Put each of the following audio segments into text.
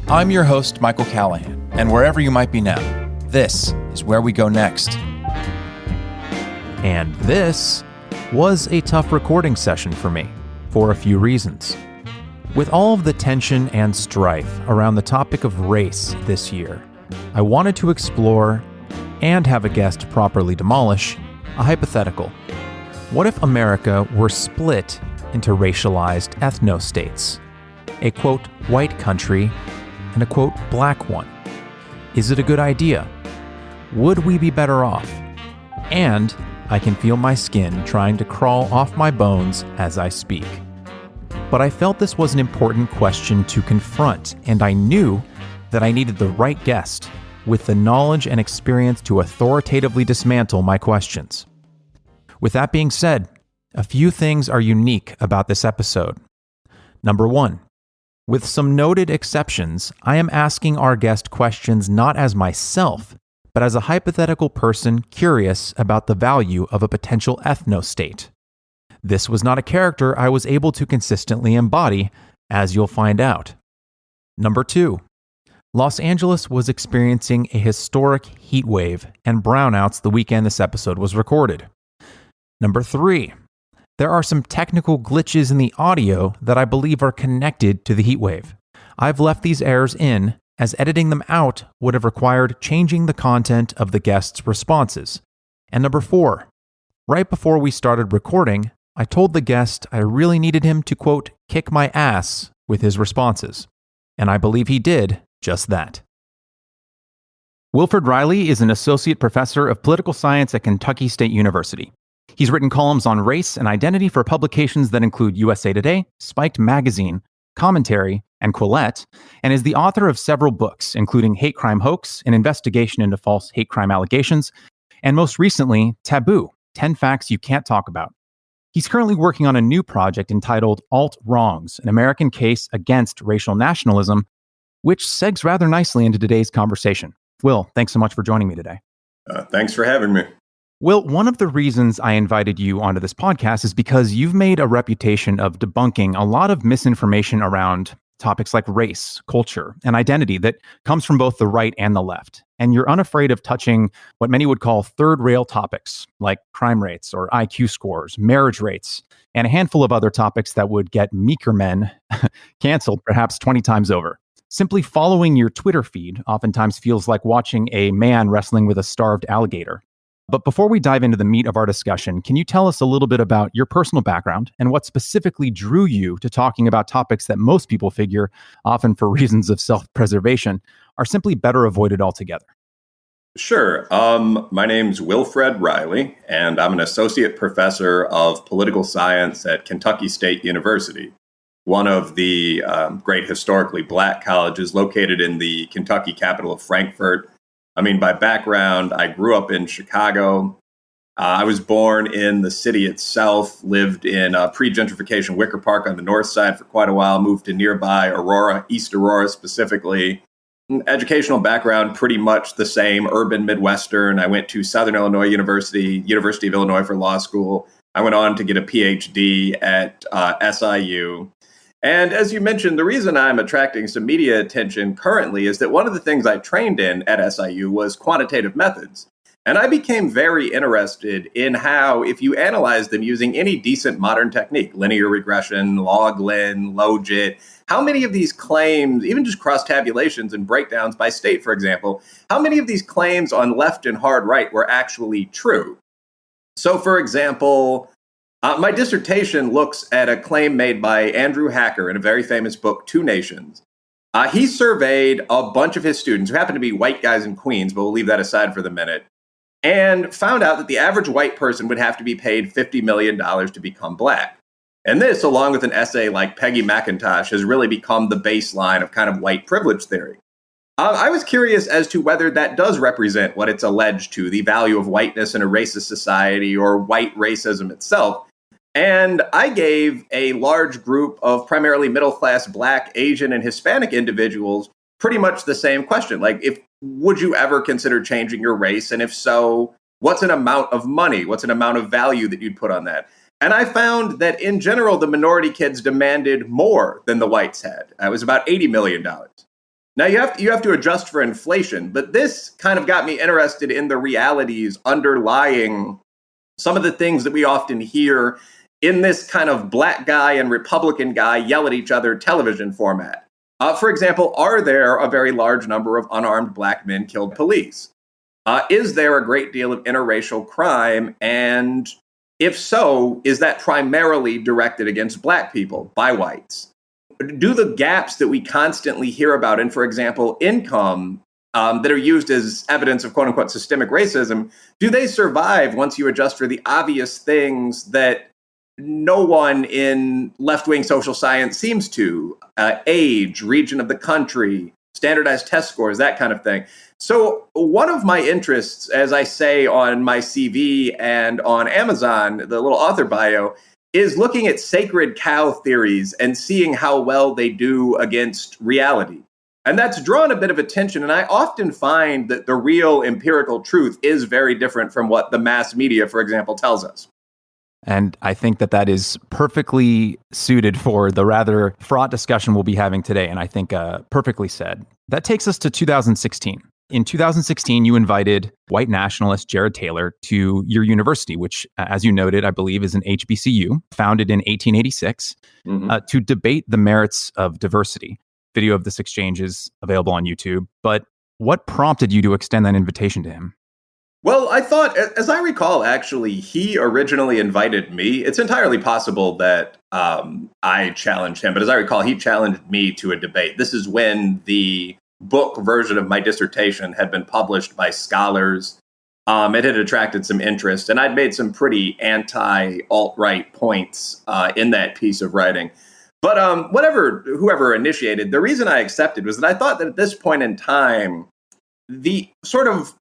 I'm your host, Michael Callahan, and wherever you might be now, this is where we go next. And this was a tough recording session for me, for a few reasons. With all of the tension and strife around the topic of race this year, I wanted to explore, and have a guest properly demolish, a hypothetical. What if America were split into racialized ethnostates? A quote, white country and a quote, black one. Is it a good idea? Would we be better off? And I can feel my skin trying to crawl off my bones as I speak. But I felt this was an important question to confront, and I knew that I needed the right guest with the knowledge and experience to authoritatively dismantle my questions. With that being said, a few things are unique about this episode. Number one, with some noted exceptions, I am asking our guest questions not as myself, but as a hypothetical person curious about the value of a potential ethnostate. This was not a character I was able to consistently embody, as you'll find out. Number two, Los Angeles was experiencing a historic heat wave and brownouts the weekend this episode was recorded. Number three, there are some technical glitches in the audio that I believe are connected to the heat wave. I've left these errors in, as editing them out would have required changing the content of the guest's responses. And number four, right before we started recording, I told the guest I really needed him to, quote, kick my ass with his responses. And I believe he did just that. Wilfred Reilly is an associate professor of political science at Kentucky State University. He's written columns on race and identity for publications that include USA Today, Spiked Magazine, Commentary, and Quillette, and is the author of several books, including Hate Crime Hoax, an investigation into false hate crime allegations, and most recently, Taboo, 10 Facts You Can't Talk About. He's currently working on a new project entitled Alt Wrongs, an American case against racial nationalism, which segs rather nicely into today's conversation. Will, thanks so much for joining me today. Thanks for having me. Will, one of the reasons I invited you onto this podcast is because you've made a reputation of debunking a lot of misinformation around topics like race, culture, and identity that comes from both the right and the left. And you're unafraid of touching what many would call third rail topics like crime rates or IQ scores, marriage rates, and a handful of other topics that would get meeker men canceled perhaps 20 times over. Simply following your Twitter feed oftentimes feels like watching a man wrestling with a starved alligator. But before we dive into the meat of our discussion, can you tell us a little bit about your personal background and what specifically drew you to talking about topics that most people figure, often for reasons of self-preservation, are simply better avoided altogether? Sure. My name's Wilfred Reilly, and I'm an associate professor of political science at Kentucky State University, one of the great historically black colleges located in the Kentucky capital of Frankfort. I mean, by background, I grew up in Chicago. I was born in the city itself, lived in pre-gentrification Wicker Park on the north side for quite a while, moved to nearby Aurora, East Aurora specifically. Educational background, pretty much the same, urban Midwestern. I went to Southern Illinois University, University of Illinois for law school. I went on to get a PhD at SIU. And as you mentioned, the reason I'm attracting some media attention currently is that one of the things I trained in at SIU was quantitative methods. And I became very interested in how, if you analyze them using any decent modern technique, linear regression, log-lin, logit, how many of these claims, even just cross-tabulations and breakdowns by state, for example, how many of these claims on left and hard right were actually true? So, for example, my dissertation looks at a claim made by Andrew Hacker in a very famous book, Two Nations. He surveyed a bunch of his students who happen to be white guys in Queens, but we'll leave that aside for the minute, and found out that the average white person would have to be paid $50 million to become black. And this, along with an essay like Peggy McIntosh, has really become the baseline of kind of white privilege theory. I was curious as to whether that does represent what it's alleged to, the value of whiteness in a racist society or white racism itself. And I gave a large group of primarily middle-class Black, Asian, and Hispanic individuals pretty much the same question. Like, would you ever consider changing your race? And if so, what's an amount of money? What's an amount of value that you'd put on that? And I found that in general, the minority kids demanded more than the whites had. It was about $80 million. Now you have to adjust for inflation, but this kind of got me interested in the realities underlying some of the things that we often hear in this kind of black guy and Republican guy yell at each other television format. For example, are there a very large number of unarmed black men killed by police? Is there a great deal of interracial crime? And if so, is that primarily directed against black people by whites? Do the gaps that we constantly hear about in, for example, income that are used as evidence of quote unquote systemic racism, do they survive once you adjust for the obvious things that no one in left-wing social science seems to? Age, region of the country, standardized test scores, that kind of thing. So one of my interests, as I say on my CV and on Amazon, the little author bio, is looking at sacred cow theories and seeing how well they do against reality. And that's drawn a bit of attention. And I often find that the real empirical truth is very different from what the mass media, for example, tells us. And I think that that is perfectly suited for the rather fraught discussion we'll be having today. And I think perfectly said. That takes us to 2016. In 2016, you invited white nationalist Jared Taylor to your university, which, as you noted, I believe is an HBCU, founded in 1886, to debate the merits of diversity. Video of this exchange is available on YouTube. But what prompted you to extend that invitation to him? Well, I thought, as I recall, actually, he originally invited me. It's entirely possible that I challenged him, but as I recall, he challenged me to a debate. This is when the book version of my dissertation had been published by scholars. It had attracted some interest, and I'd made some pretty anti-alt-right points in that piece of writing. But whoever initiated, the reason I accepted was that I thought that at this point in time, the sort of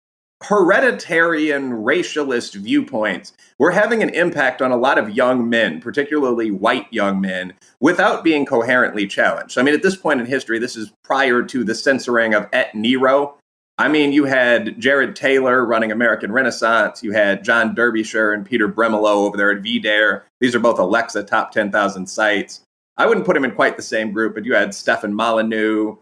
hereditarian racialist viewpoints were having an impact on a lot of young men, particularly white young men, without being coherently challenged. So, I mean, at this point in history, this is prior to the censoring of Et Nero. I mean, you had Jared Taylor running American Renaissance. You had John Derbyshire and Peter Bremelow over there at VDare. These are both Alexa top 10,000 sites. I wouldn't put him in quite the same group, but you had Stefan Molyneux.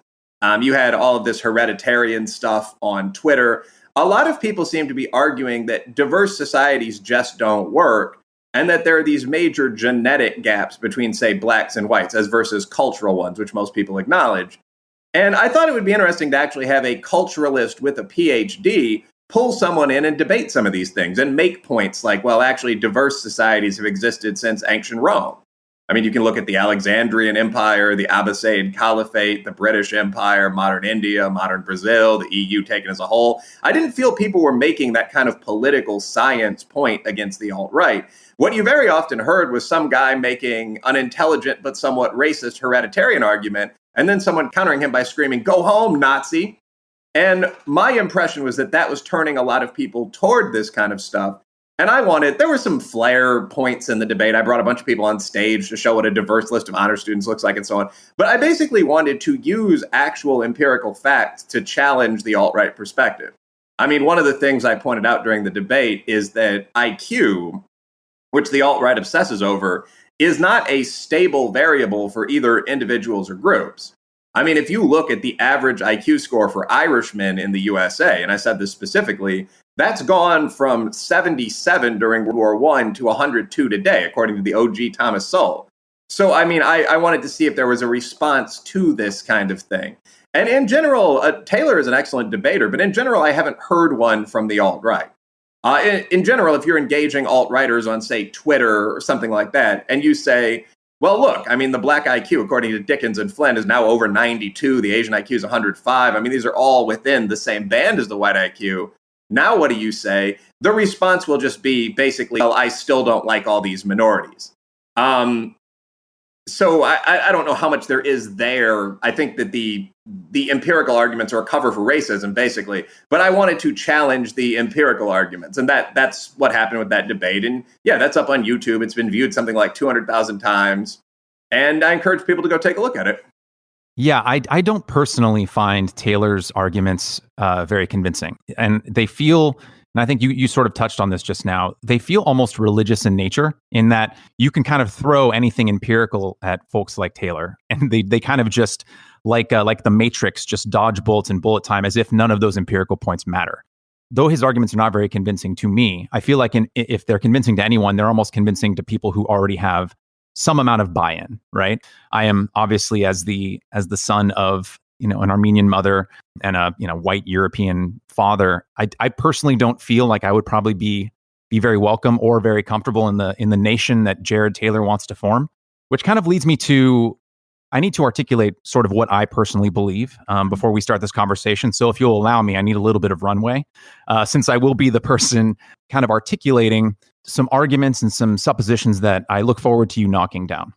You had all of this hereditarian stuff on Twitter. A lot of people seem to be arguing that diverse societies just don't work and that there are these major genetic gaps between, say, blacks and whites as versus cultural ones, which most people acknowledge. And I thought it would be interesting to actually have a culturalist with a PhD pull someone in and debate some of these things and make points like, well, actually, diverse societies have existed since ancient Rome. I mean, you can look at the Alexandrian Empire, the Abbasid Caliphate, the British Empire, modern India, modern Brazil, the EU taken as a whole. I didn't feel people were making that kind of political science point against the alt-right. What you very often heard was some guy making an intelligent but somewhat racist hereditarian argument, and then someone countering him by screaming, "Go home, Nazi." And my impression was that that was turning a lot of people toward this kind of stuff. And there were some flair points in the debate. I brought a bunch of people on stage to show what a diverse list of honor students looks like and so on. But I basically wanted to use actual empirical facts to challenge the alt-right perspective. I mean, one of the things I pointed out during the debate is that IQ, which the alt-right obsesses over, is not a stable variable for either individuals or groups. I mean, if you look at the average IQ score for Irishmen in the USA, and I said this specifically, that's gone from 77 during World War I to 102 today, according to the OG Thomas Sowell. So, I mean, I wanted to see if there was a response to this kind of thing. And in general, Taylor is an excellent debater, but in general, I haven't heard one from the alt-right. In general, if you're engaging alt-righters on, say, Twitter or something like that, and you say, well, look, I mean, the black IQ, according to Dickens and Flynn, is now over 92. The Asian IQ is 105. I mean, these are all within the same band as the white IQ. Now, what do you say? The response will just be basically, well, I still don't like all these minorities. So I don't know how much there is there. I think that the empirical arguments are a cover for racism, basically. But I wanted to challenge the empirical arguments. And that's what happened with that debate. And yeah, that's up on YouTube. It's been viewed something like 200,000 times. And I encourage people to go take a look at it. Yeah, I don't personally find Taylor's arguments very convincing. And they feel and I think you sort of touched on this just now, they feel almost religious in nature, in that you can kind of throw anything empirical at folks like Taylor, and they kind of just like the Matrix, just dodge bullets in bullet time, as if none of those empirical points matter. Though his arguments are not very convincing to me, I feel like if they're convincing to anyone, they're almost convincing to people who already have some amount of buy-in, right? I am obviously, as the son of an Armenian mother and a white European father, I personally don't feel like I would probably be very welcome or very comfortable in the nation that Jared Taylor wants to form, which kind of leads me to, I need to articulate sort of what I personally believe before we start this conversation. So if you'll allow me, I need a little bit of runway, since I will be the person kind of articulating some arguments and some suppositions that I look forward to you knocking down.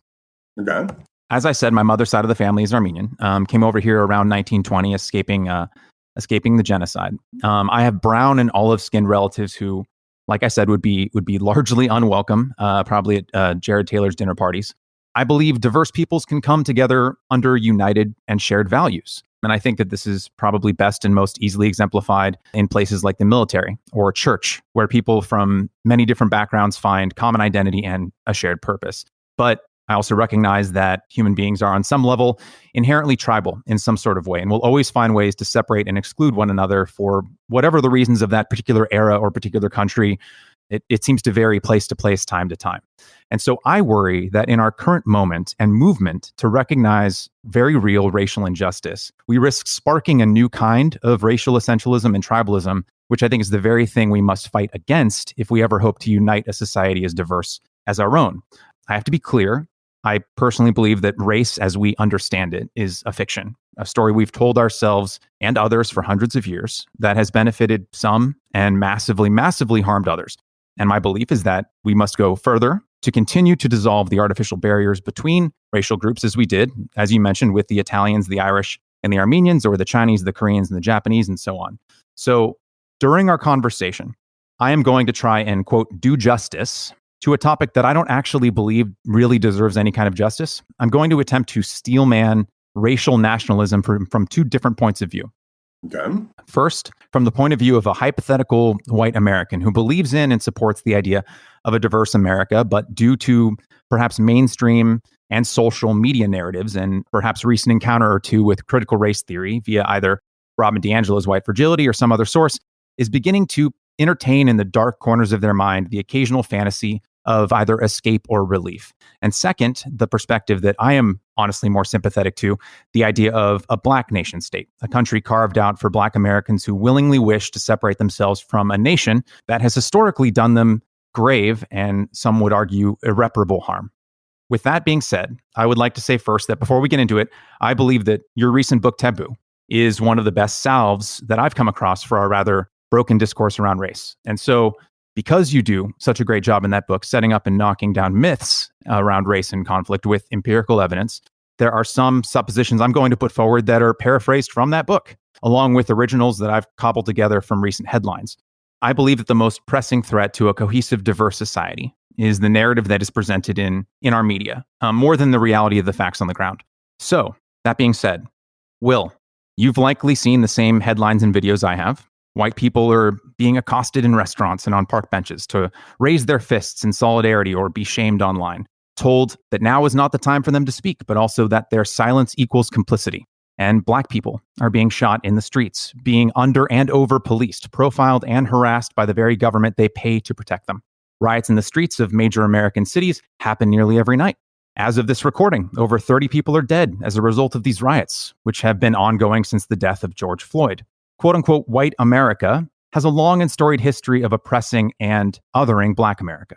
Okay. As I said, my mother's side of the family is Armenian. Came over here around 1920, escaping the genocide. I have brown and olive-skinned relatives who, like I said, would be largely unwelcome, probably at Jared Taylor's dinner parties. I believe diverse peoples can come together under united and shared values. And I think that this is probably best and most easily exemplified in places like the military or church, where people from many different backgrounds find common identity and a shared purpose. But I also recognize that human beings are on some level inherently tribal in some sort of way, and will always find ways to separate and exclude one another for whatever the reasons of that particular era or particular country. It seems to vary place to place, time to time. And so I worry that in our current moment and movement to recognize very real racial injustice, we risk sparking a new kind of racial essentialism and tribalism, which I think is the very thing we must fight against if we ever hope to unite a society as diverse as our own. I have to be clear. I personally believe that race as we understand it is a fiction, a story we've told ourselves and others for hundreds of years that has benefited some and massively, massively harmed others. And my belief is that we must go further to continue to dissolve the artificial barriers between racial groups, as we did, as you mentioned, with the Italians, the Irish, and the Armenians, or the Chinese, the Koreans, and the Japanese, and so on. So during our conversation, I am going to try and, quote, do justice to a topic that I don't actually believe really deserves any kind of justice. I'm going to attempt to steelman racial nationalism from two different points of view. Okay. First, from the point of view of a hypothetical white American who believes in and supports the idea of a diverse America, but due to perhaps mainstream and social media narratives and perhaps recent encounter or two with critical race theory via either Robin DiAngelo's White Fragility or some other source, is beginning to entertain in the dark corners of their mind the occasional fantasy of either escape or relief. And second, the perspective that I am honestly more sympathetic to, the idea of a Black nation state, a country carved out for Black Americans who willingly wish to separate themselves from a nation that has historically done them grave and some would argue irreparable harm. With that being said, I would like to say first that before we get into it, I believe that your recent book, Taboo, is one of the best salves that I've come across for our rather broken discourse around race. And so, because you do such a great job in that book setting up and knocking down myths around race and conflict with empirical evidence, there are some suppositions I'm going to put forward that are paraphrased from that book, along with originals that I've cobbled together from recent headlines. I believe that the most pressing threat to a cohesive, diverse society is the narrative that is presented in our media, more than the reality of the facts on the ground. So, that being said, Will, you've likely seen the same headlines and videos I have. White people are being accosted in restaurants and on park benches to raise their fists in solidarity or be shamed online, told that now is not the time for them to speak, but also that their silence equals complicity. And Black people are being shot in the streets, being under and over policed, profiled and harassed by the very government they pay to protect them. Riots in the streets of major American cities happen nearly every night. As of this recording, over 30 people are dead as a result of these riots, which have been ongoing since the death of George Floyd. Quote-unquote white America has a long and storied history of oppressing and othering Black America.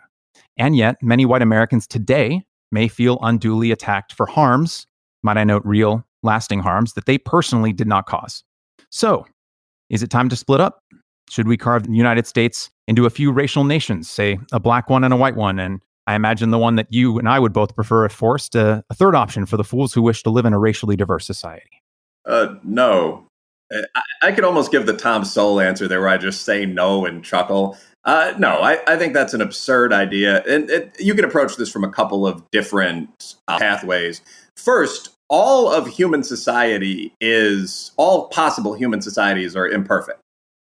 And yet, many white Americans today may feel unduly attacked for harms, might I note real, lasting harms, that they personally did not cause. So, is it time to split up? Should we carve the United States into a few racial nations, say a Black one and a white one, and I imagine the one that you and I would both prefer if forced, a third option for the fools who wish to live in a racially diverse society? No. I could almost give the Tom Sowell answer there where I just say no and chuckle. No, I think that's an absurd idea. And you can approach this from a couple of different pathways. First, all possible human societies are imperfect.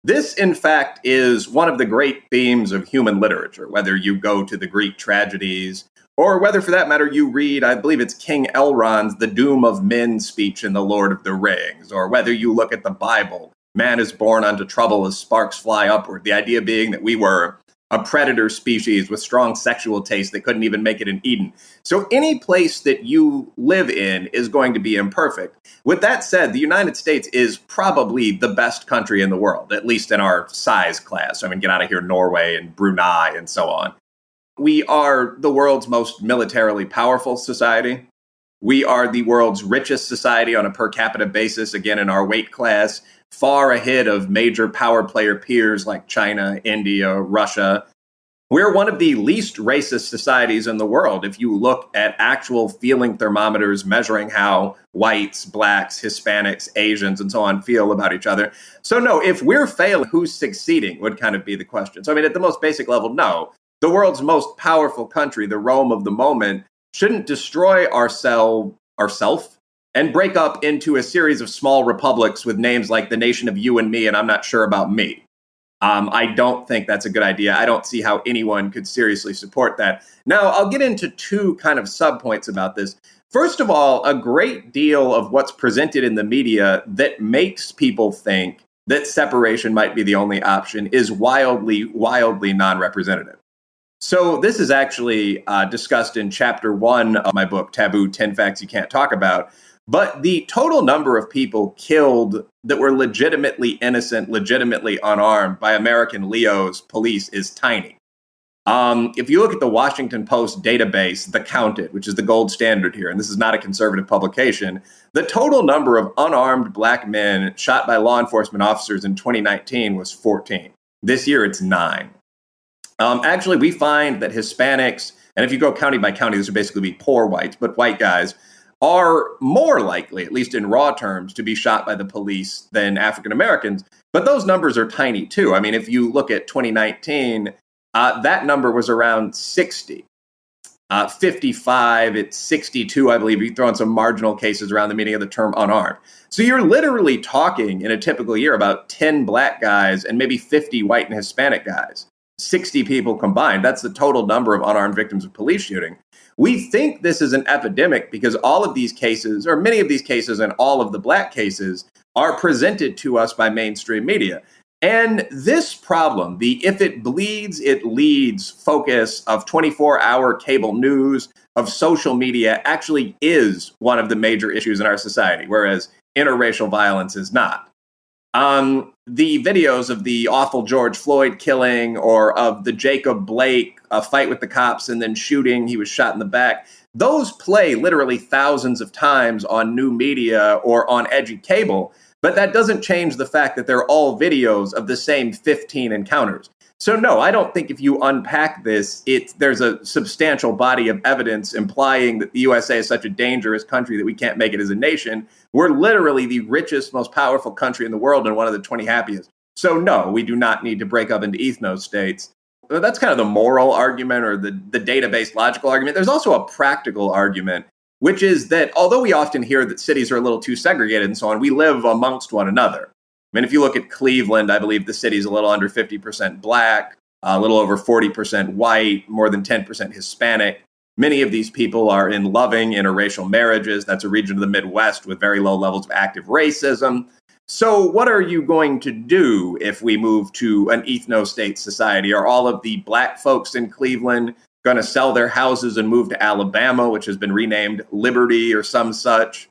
This, in fact, is one of the great themes of human literature, whether you go to the Greek tragedies or whether, for that matter, you read, I believe it's King Elrond's The Doom of Men speech in The Lord of the Rings, or whether you look at the Bible, man is born unto trouble as sparks fly upward. The idea being that we were a predator species with strong sexual taste that couldn't even make it in Eden. So any place that you live in is going to be imperfect. With that said, the United States is probably the best country in the world, at least in our size class. I mean, get out of here, Norway and Brunei and so on. We are the world's most militarily powerful society. We are the world's richest society on a per capita basis, again, in our weight class, far ahead of major power player peers like China, India, Russia. We're one of the least racist societies in the world if you look at actual feeling thermometers measuring how whites, blacks, Hispanics, Asians, and so on feel about each other. So no, if we're failing, who's succeeding would kind of be the question. So I mean, at the most basic level, no. The world's most powerful country, the Rome of the moment, shouldn't destroy ourself and break up into a series of small republics with names like the nation of you and me, and I'm not sure about me. I don't think that's a good idea. I don't see how anyone could seriously support that. Now, I'll get into two kind of subpoints about this. First of all, a great deal of what's presented in the media that makes people think that separation might be the only option is wildly, wildly non-representative. So this is actually discussed in chapter 1 of my book, Taboo, 10 Facts You Can't Talk About. But the total number of people killed that were legitimately innocent, legitimately unarmed by American Leo's police is tiny. If you look at the Washington Post database, The Counted, which is the gold standard here, and this is not a conservative publication, the total number of unarmed black men shot by law enforcement officers in 2019 was 14. This year, it's 9. Actually, we find that Hispanics, and if you go county by county, this would basically be poor whites, but white guys, are more likely, at least in raw terms, to be shot by the police than African Americans. But those numbers are tiny, too. I mean, if you look at 2019, that number was around 60. 55, it's 62, I believe. You throw in some marginal cases around the meaning of the term unarmed. So you're literally talking in a typical year about 10 black guys and maybe 50 white and Hispanic guys. 60 people combined. That's the total number of unarmed victims of police shooting. We think this is an epidemic because all of these cases, or many of these cases and all of the black cases, are presented to us by mainstream media. And this problem, the if it bleeds, it leads focus of 24-hour cable news, of social media, actually is one of the major issues in our society, whereas interracial violence is not. The videos of the awful George Floyd killing or of the Jacob Blake fight with the cops and then shooting, he was shot in the back, those play literally thousands of times on new media or on edgy cable, but that doesn't change the fact that they're all videos of the same 15 encounters. So no, I don't think if you unpack this, there's a substantial body of evidence implying that the USA is such a dangerous country that we can't make it as a nation. We're literally the richest, most powerful country in the world and one of the 20 happiest. So no, we do not need to break up into ethnostates. That's kind of the moral argument or the data-based logical argument. There's also a practical argument, which is that although we often hear that cities are a little too segregated and so on, we live amongst one another. I mean, if you look at Cleveland, I believe the city's a little under 50% black, a little over 40% white, more than 10% Hispanic. Many of these people are in loving interracial marriages. That's a region of the Midwest with very low levels of active racism. So what are you going to do if we move to an ethnostate society? Are all of the black folks in Cleveland going to sell their houses and move to Alabama, which has been renamed Liberty or some such?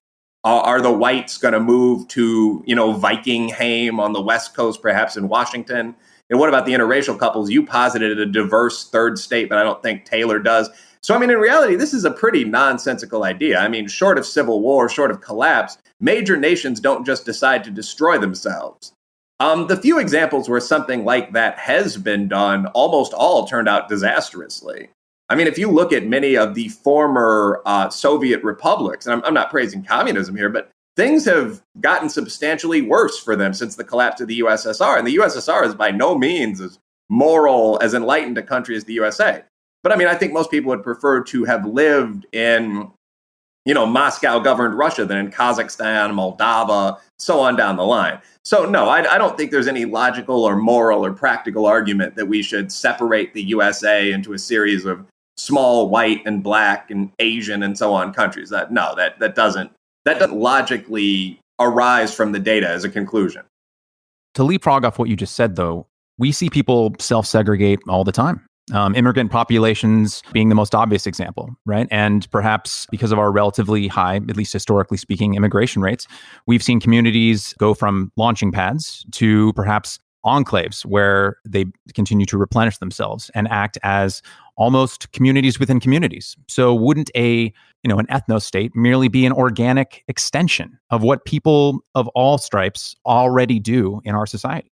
Are the whites going to move to, Vikinghaim on the West Coast, perhaps in Washington? And what about the interracial couples? You posited a diverse third state, but I don't think Taylor does. So, I mean, in reality, this is a pretty nonsensical idea. I mean, short of civil war, short of collapse, major nations don't just decide to destroy themselves. The few examples where something like that has been done, almost all turned out disastrously. I mean, if you look at many of the former Soviet republics, and I'm not praising communism here, but things have gotten substantially worse for them since the collapse of the USSR. And the USSR is by no means as moral, as enlightened a country as the USA. But I mean, I think most people would prefer to have lived in, Moscow governed Russia than in Kazakhstan, Moldova, so on down the line. So no, I don't think there's any logical or moral or practical argument that we should separate the USA into a series of small white and black and Asian and so on countries. That doesn't logically arise from the data as a conclusion. To leapfrog off what you just said, though, we see people self-segregate all the time. Immigrant populations being the most obvious example, right? And perhaps because of our relatively high, at least historically speaking, immigration rates, we've seen communities go from launching pads to perhaps enclaves where they continue to replenish themselves and act as almost communities within communities. So wouldn't an ethnostate merely be an organic extension of what people of all stripes already do in our society?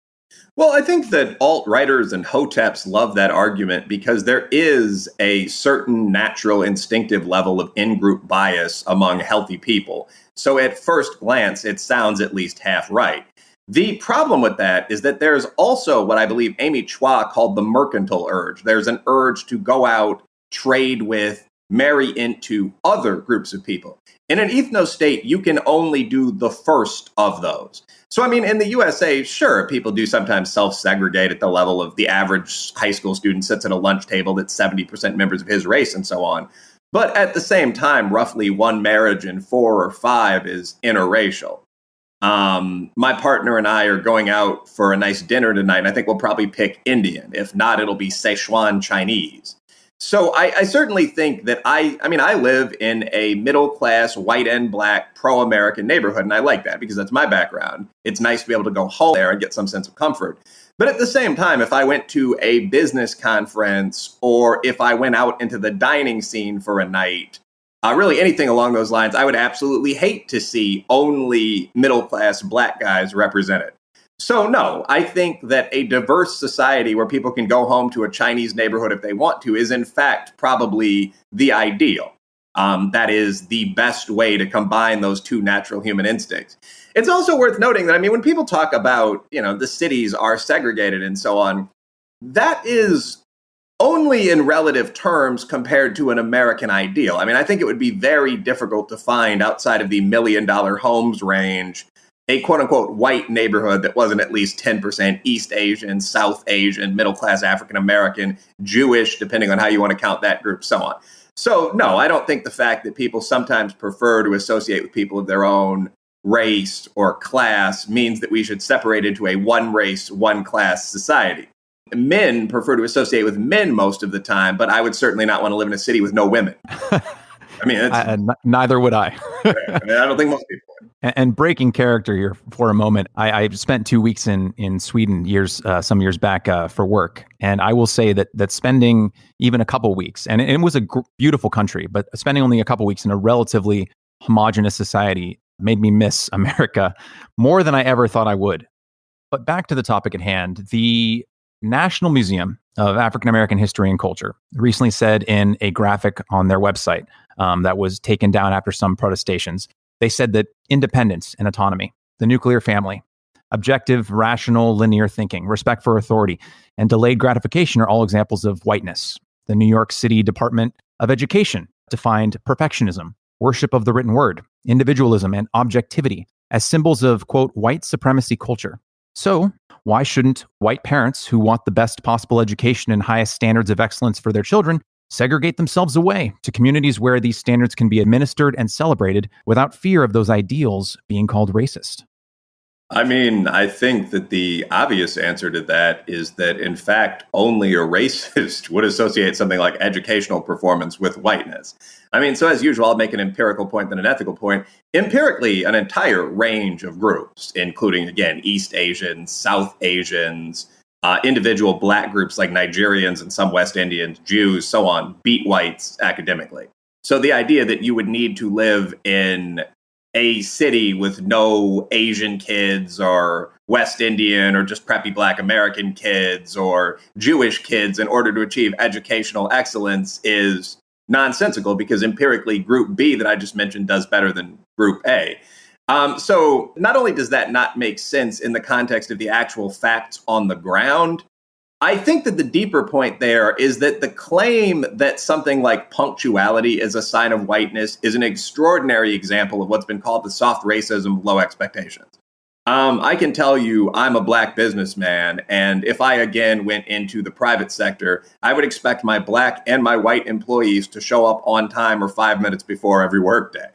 Well, I think that alt-righters and hoteps love that argument because there is a certain natural instinctive level of in-group bias among healthy people. So at first glance, it sounds at least half right. The problem with that is that there's also what I believe Amy Chua called the mercantile urge. There's an urge to go out, trade with, marry into other groups of people. In an ethnostate, you can only do the first of those. So, I mean, in the USA, sure, people do sometimes self-segregate at the level of the average high school student sits at a lunch table that's 70% members of his race and so on. But at the same time, roughly one marriage in 4 or 5 is interracial. My partner and I are going out for a nice dinner tonight, and I think we'll probably pick Indian. If not, it'll be Szechuan Chinese. So I certainly think that I live in a middle-class, white and black, pro-American neighborhood, and I like that because that's my background. It's nice to be able to go home there and get some sense of comfort. But at the same time, if I went to a business conference or if I went out into the dining scene for a night, really anything along those lines, I would absolutely hate to see only middle-class black guys represented. So no, I think that a diverse society where people can go home to a Chinese neighborhood if they want to is in fact probably the ideal. That is the best way to combine those two natural human instincts. It's also worth noting that, when people talk about, the cities are segregated and so on, that is only in relative terms compared to an American ideal. I think it would be very difficult to find outside of the $1 million homes range a quote-unquote white neighborhood that wasn't at least 10% East Asian, South Asian, middle-class African-American, Jewish, depending on how you want to count that group, so on. So, no, I don't think the fact that people sometimes prefer to associate with people of their own race or class means that we should separate into a one-race, one-class society. Men prefer to associate with men most of the time, but I would certainly not want to live in a city with no women. Neither would I. I don't think most people would. And breaking character here for a moment, I spent 2 weeks in Sweden some years back for work, and I will say that spending even a couple weeks, and it was a beautiful country, but spending only a couple weeks in a relatively homogenous society made me miss America more than I ever thought I would. But back to the topic at hand, the National Museum of African American History and Culture recently said in a graphic on their website that was taken down after some protestations, they said that independence and autonomy, the nuclear family, objective, rational, linear thinking, respect for authority, and delayed gratification are all examples of whiteness. The New York City Department of Education defined perfectionism, worship of the written word, individualism, and objectivity as symbols of, quote, white supremacy culture. So, why shouldn't white parents who want the best possible education and highest standards of excellence for their children segregate themselves away to communities where these standards can be administered and celebrated without fear of those ideals being called racist? I think that the obvious answer to that is that, in fact, only a racist would associate something like educational performance with whiteness. So as usual, I'll make an empirical point then an ethical point. Empirically, an entire range of groups, including, again, East Asians, South Asians, individual black groups like Nigerians and some West Indians, Jews, so on, beat whites academically. So the idea that you would need to live in a city with no Asian kids or West Indian or just preppy Black American kids or Jewish kids in order to achieve educational excellence is nonsensical because empirically Group B that I just mentioned does better than Group A. So not only does that not make sense in the context of the actual facts on the ground, I think that the deeper point there is that the claim that something like punctuality is a sign of whiteness is an extraordinary example of what's been called the soft racism of low expectations. I can tell you I'm a black businessman, and if I again went into the private sector, I would expect my black and my white employees to show up on time or 5 minutes before every workday.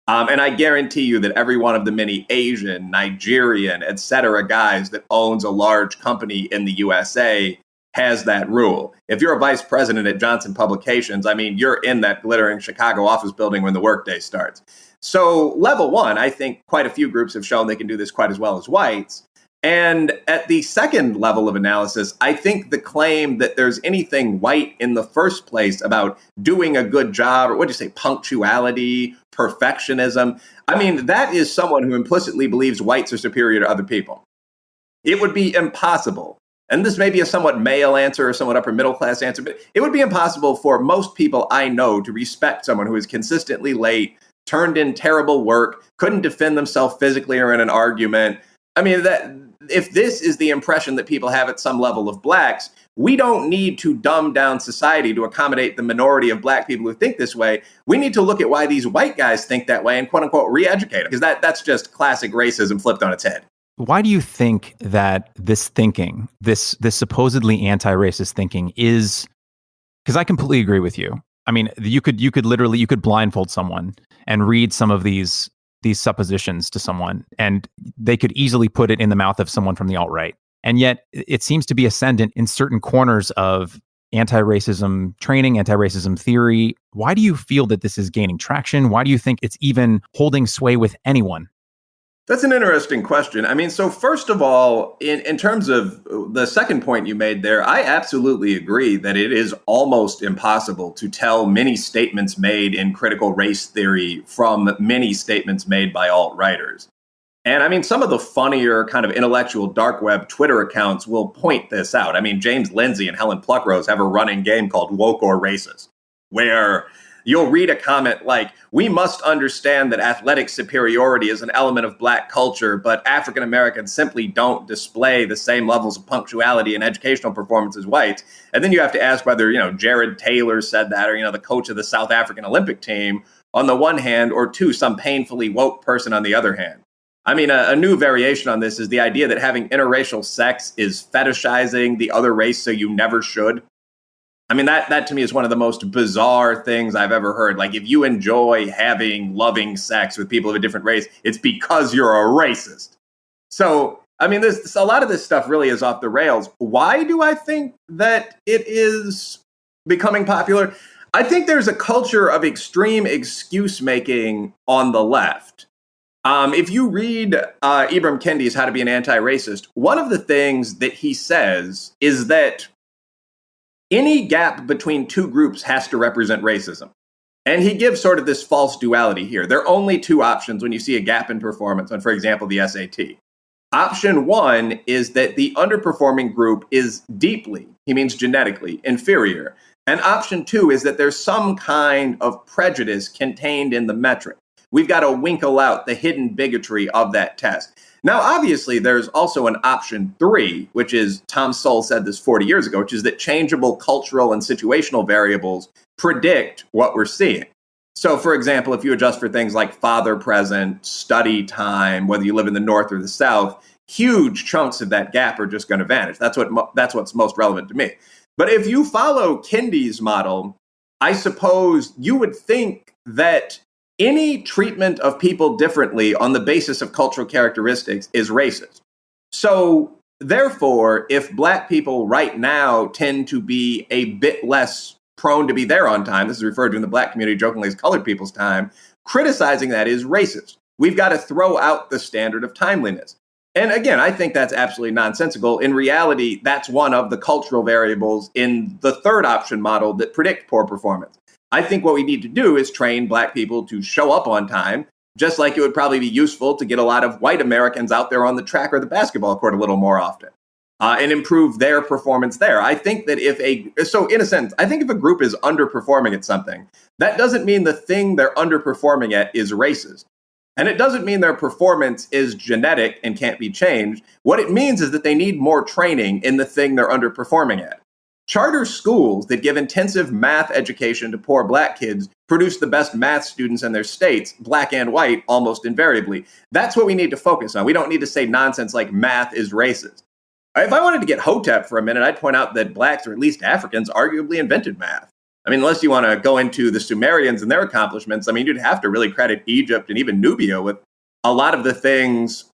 And I guarantee you that every one of the many Asian, Nigerian, et cetera, guys that owns a large company in the USA has that rule. If you're a vice president at Johnson Publications, I mean, you're in that glittering Chicago office building when the workday starts. So level one, I think quite a few groups have shown they can do this quite as well as whites. And at the second level of analysis, I think the claim that there's anything white in the first place about doing a good job, or what do you say, punctuality, perfectionism, I mean, that is someone who implicitly believes whites are superior to other people. It would be impossible, and this may be a somewhat male answer or somewhat upper middle class answer, but it would be impossible for most people I know to respect someone who is consistently late, turned in terrible work, couldn't defend themselves physically or in an argument. I mean, that if this is the impression that people have at some level of blacks, we don't need to dumb down society to accommodate the minority of black people who think this way. We need to look at why these white guys think that way and quote unquote re-educate them, because that's just classic racism flipped on its head. Why do you think that this thinking, this supposedly anti-racist thinking is, because I completely agree with you. I mean, you could blindfold someone and read some of these suppositions to someone, and they could easily put it in the mouth of someone from the alt-right. And yet it seems to be ascendant in certain corners of anti-racism training, anti-racism theory. Why do you feel that this is gaining traction? Why do you think it's even holding sway with anyone? That's an interesting question. I mean, so first of all, in terms of the second point you made there, I absolutely agree that it is almost impossible to tell many statements made in critical race theory from many statements made by alt-righters. And I mean, some of the funnier kind of intellectual dark web Twitter accounts will point this out. I mean, James Lindsay and Helen Pluckrose have a running game called Woke or Racist, where you'll read a comment like, we must understand that athletic superiority is an element of black culture, but African Americans simply don't display the same levels of punctuality and educational performance as whites. And then you have to ask whether, Jared Taylor said that, or, the coach of the South African Olympic team on the one hand, or two, some painfully woke person on the other hand. I mean, a new variation on this is the idea that having interracial sex is fetishizing the other race so you never should. I mean, that to me is one of the most bizarre things I've ever heard. Like, if you enjoy having loving sex with people of a different race, it's because you're a racist. So, I mean, a lot of this stuff really is off the rails. Why do I think that it is becoming popular? I think there's a culture of extreme excuse making on the left. If you read Ibram Kendi's How to Be an Anti-Racist, one of the things that he says is that any gap between two groups has to represent racism. And he gives sort of this false duality here. There are only two options when you see a gap in performance on, for example, the SAT. Option one is that the underperforming group is deeply, he means genetically, inferior. And option two is that there's some kind of prejudice contained in the metric. We've got to winkle out the hidden bigotry of that test. Now, obviously, there's also an option three, which is, Tom Sowell said this 40 years ago, which is that changeable cultural and situational variables predict what we're seeing. So, for example, if you adjust for things like father present, study time, whether you live in the North or the South, huge chunks of that gap are just going to vanish. That's what's most relevant to me. But if you follow Kendi's model, I suppose you would think that any treatment of people differently on the basis of cultural characteristics is racist. So, therefore, if black people right now tend to be a bit less prone to be there on time, this is referred to in the black community jokingly as colored people's time, criticizing that is racist. We've got to throw out the standard of timeliness. And again, I think that's absolutely nonsensical. In reality, that's one of the cultural variables in the third option model that predict poor performance. I think what we need to do is train black people to show up on time, just like it would probably be useful to get a lot of white Americans out there on the track or the basketball court a little more often and improve their performance there. I think that in a sense, I think if a group is underperforming at something, that doesn't mean the thing they're underperforming at is racist. And it doesn't mean their performance is genetic and can't be changed. What it means is that they need more training in the thing they're underperforming at. Charter schools that give intensive math education to poor black kids produce the best math students in their states, black and white, almost invariably. That's what we need to focus on. We don't need to say nonsense like math is racist. If I wanted to get hotep for a minute, I'd point out that blacks, or at least Africans, arguably invented math. I mean, unless you want to go into the Sumerians and their accomplishments, I mean, you'd have to really credit Egypt and even Nubia with a lot of the things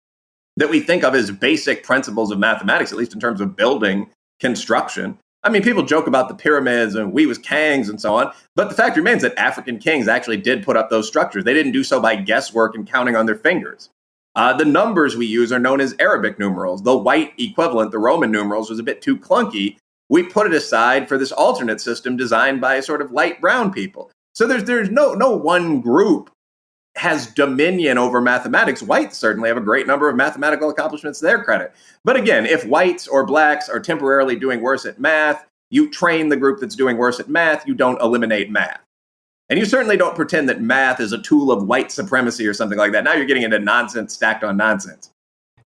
that we think of as basic principles of mathematics, at least in terms of building construction. I mean, people joke about the pyramids and we was kings and so on, but the fact remains that African kings actually did put up those structures. They didn't do so by guesswork and counting on their fingers. The numbers we use are known as Arabic numerals. The white equivalent, the Roman numerals, was a bit too clunky. We put it aside for this alternate system designed by sort of light brown people. So there's no one group has dominion over mathematics. Whites certainly have a great number of mathematical accomplishments to their credit. But again, if whites or blacks are temporarily doing worse at math, you train the group that's doing worse at math, you don't eliminate math. And you certainly don't pretend that math is a tool of white supremacy or something like that. Now you're getting into nonsense stacked on nonsense.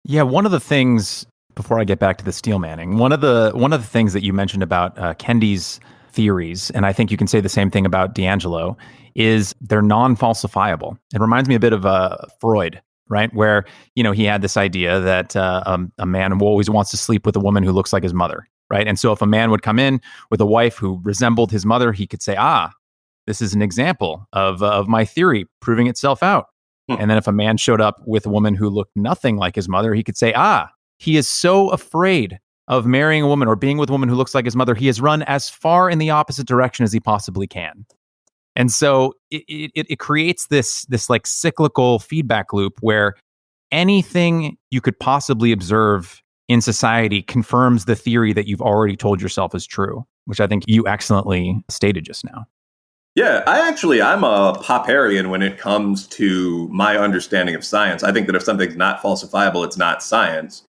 Yeah, one of the things, before I get back to the steel manning, one of the things that you mentioned about Kendi's theories, and I think you can say the same thing about D'Angelo, is they're non-falsifiable. It reminds me a bit of Freud, right? Where, he had this idea that a man always wants to sleep with a woman who looks like his mother, right? And so if a man would come in with a wife who resembled his mother, he could say, this is an example of my theory proving itself out. And then if a man showed up with a woman who looked nothing like his mother, he could say, he is so afraid of marrying a woman or being with a woman who looks like his mother, he has run as far in the opposite direction as he possibly can. And so it creates this like cyclical feedback loop where anything you could possibly observe in society confirms the theory that you've already told yourself is true, which I think you excellently stated just now. Yeah, I'm a Popperian when it comes to my understanding of science. I think that if something's not falsifiable, it's not science.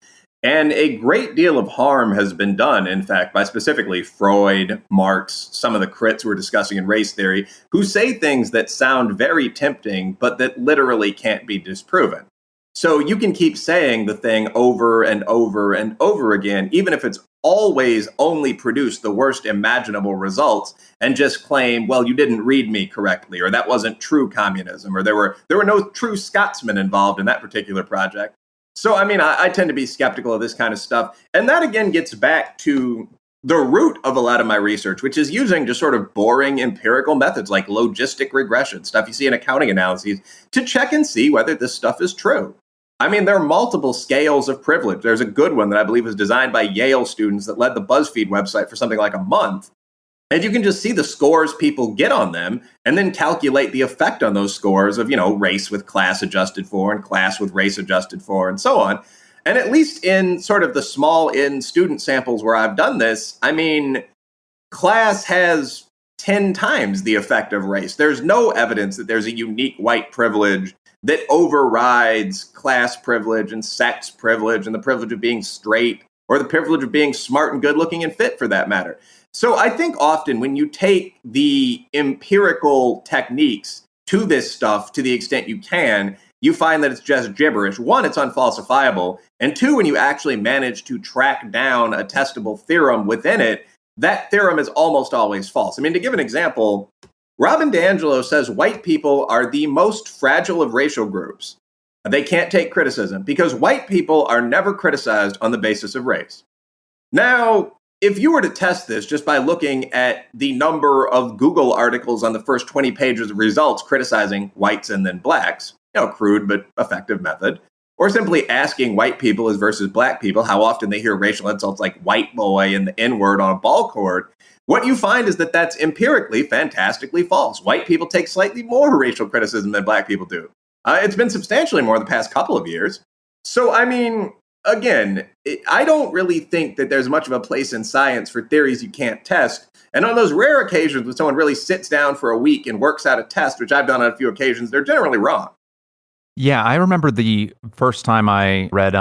And a great deal of harm has been done, in fact, by specifically Freud, Marx, some of the crits we're discussing in race theory, who say things that sound very tempting, but that literally can't be disproven. So you can keep saying the thing over and over and over again, even if it's always only produced the worst imaginable results, and just claim, well, you didn't read me correctly, or that wasn't true communism, or there were no true Scotsmen involved in that particular project. So, I mean, I tend to be skeptical of this kind of stuff. And that, again, gets back to the root of a lot of my research, which is using just sort of boring empirical methods like logistic regression, stuff you see in accounting analyses, to check and see whether this stuff is true. I mean, there are multiple scales of privilege. There's a good one that I believe was designed by Yale students that led the BuzzFeed website for something like a month. And you can just see the scores people get on them and then calculate the effect on those scores of, race with class adjusted for and class with race adjusted for and so on. And at least in sort of the small N student samples where I've done this, I mean, class has 10 times the effect of race. There's no evidence that there's a unique white privilege that overrides class privilege and sex privilege and the privilege of being straight or the privilege of being smart and good looking and fit for that matter. So I think often when you take the empirical techniques to this stuff to the extent you can, you find that it's just gibberish. One, it's unfalsifiable. And two, when you actually manage to track down a testable theorem within it, that theorem is almost always false. I mean, to give an example, Robin DiAngelo says white people are the most fragile of racial groups. They can't take criticism because white people are never criticized on the basis of race. Now, if you were to test this just by looking at the number of Google articles on the first 20 pages of results criticizing whites and then blacks, crude but effective method, or simply asking white people as versus black people how often they hear racial insults like white boy and the N-word on a ball court, what you find is that that's empirically fantastically false. White people take slightly more racial criticism than black people do. It's been substantially more the past couple of years. So, I mean, again, I don't really think that there's much of a place in science for theories you can't test. And on those rare occasions when someone really sits down for a week and works out a test, which I've done on a few occasions, they're generally wrong. Yeah, I remember the first time I read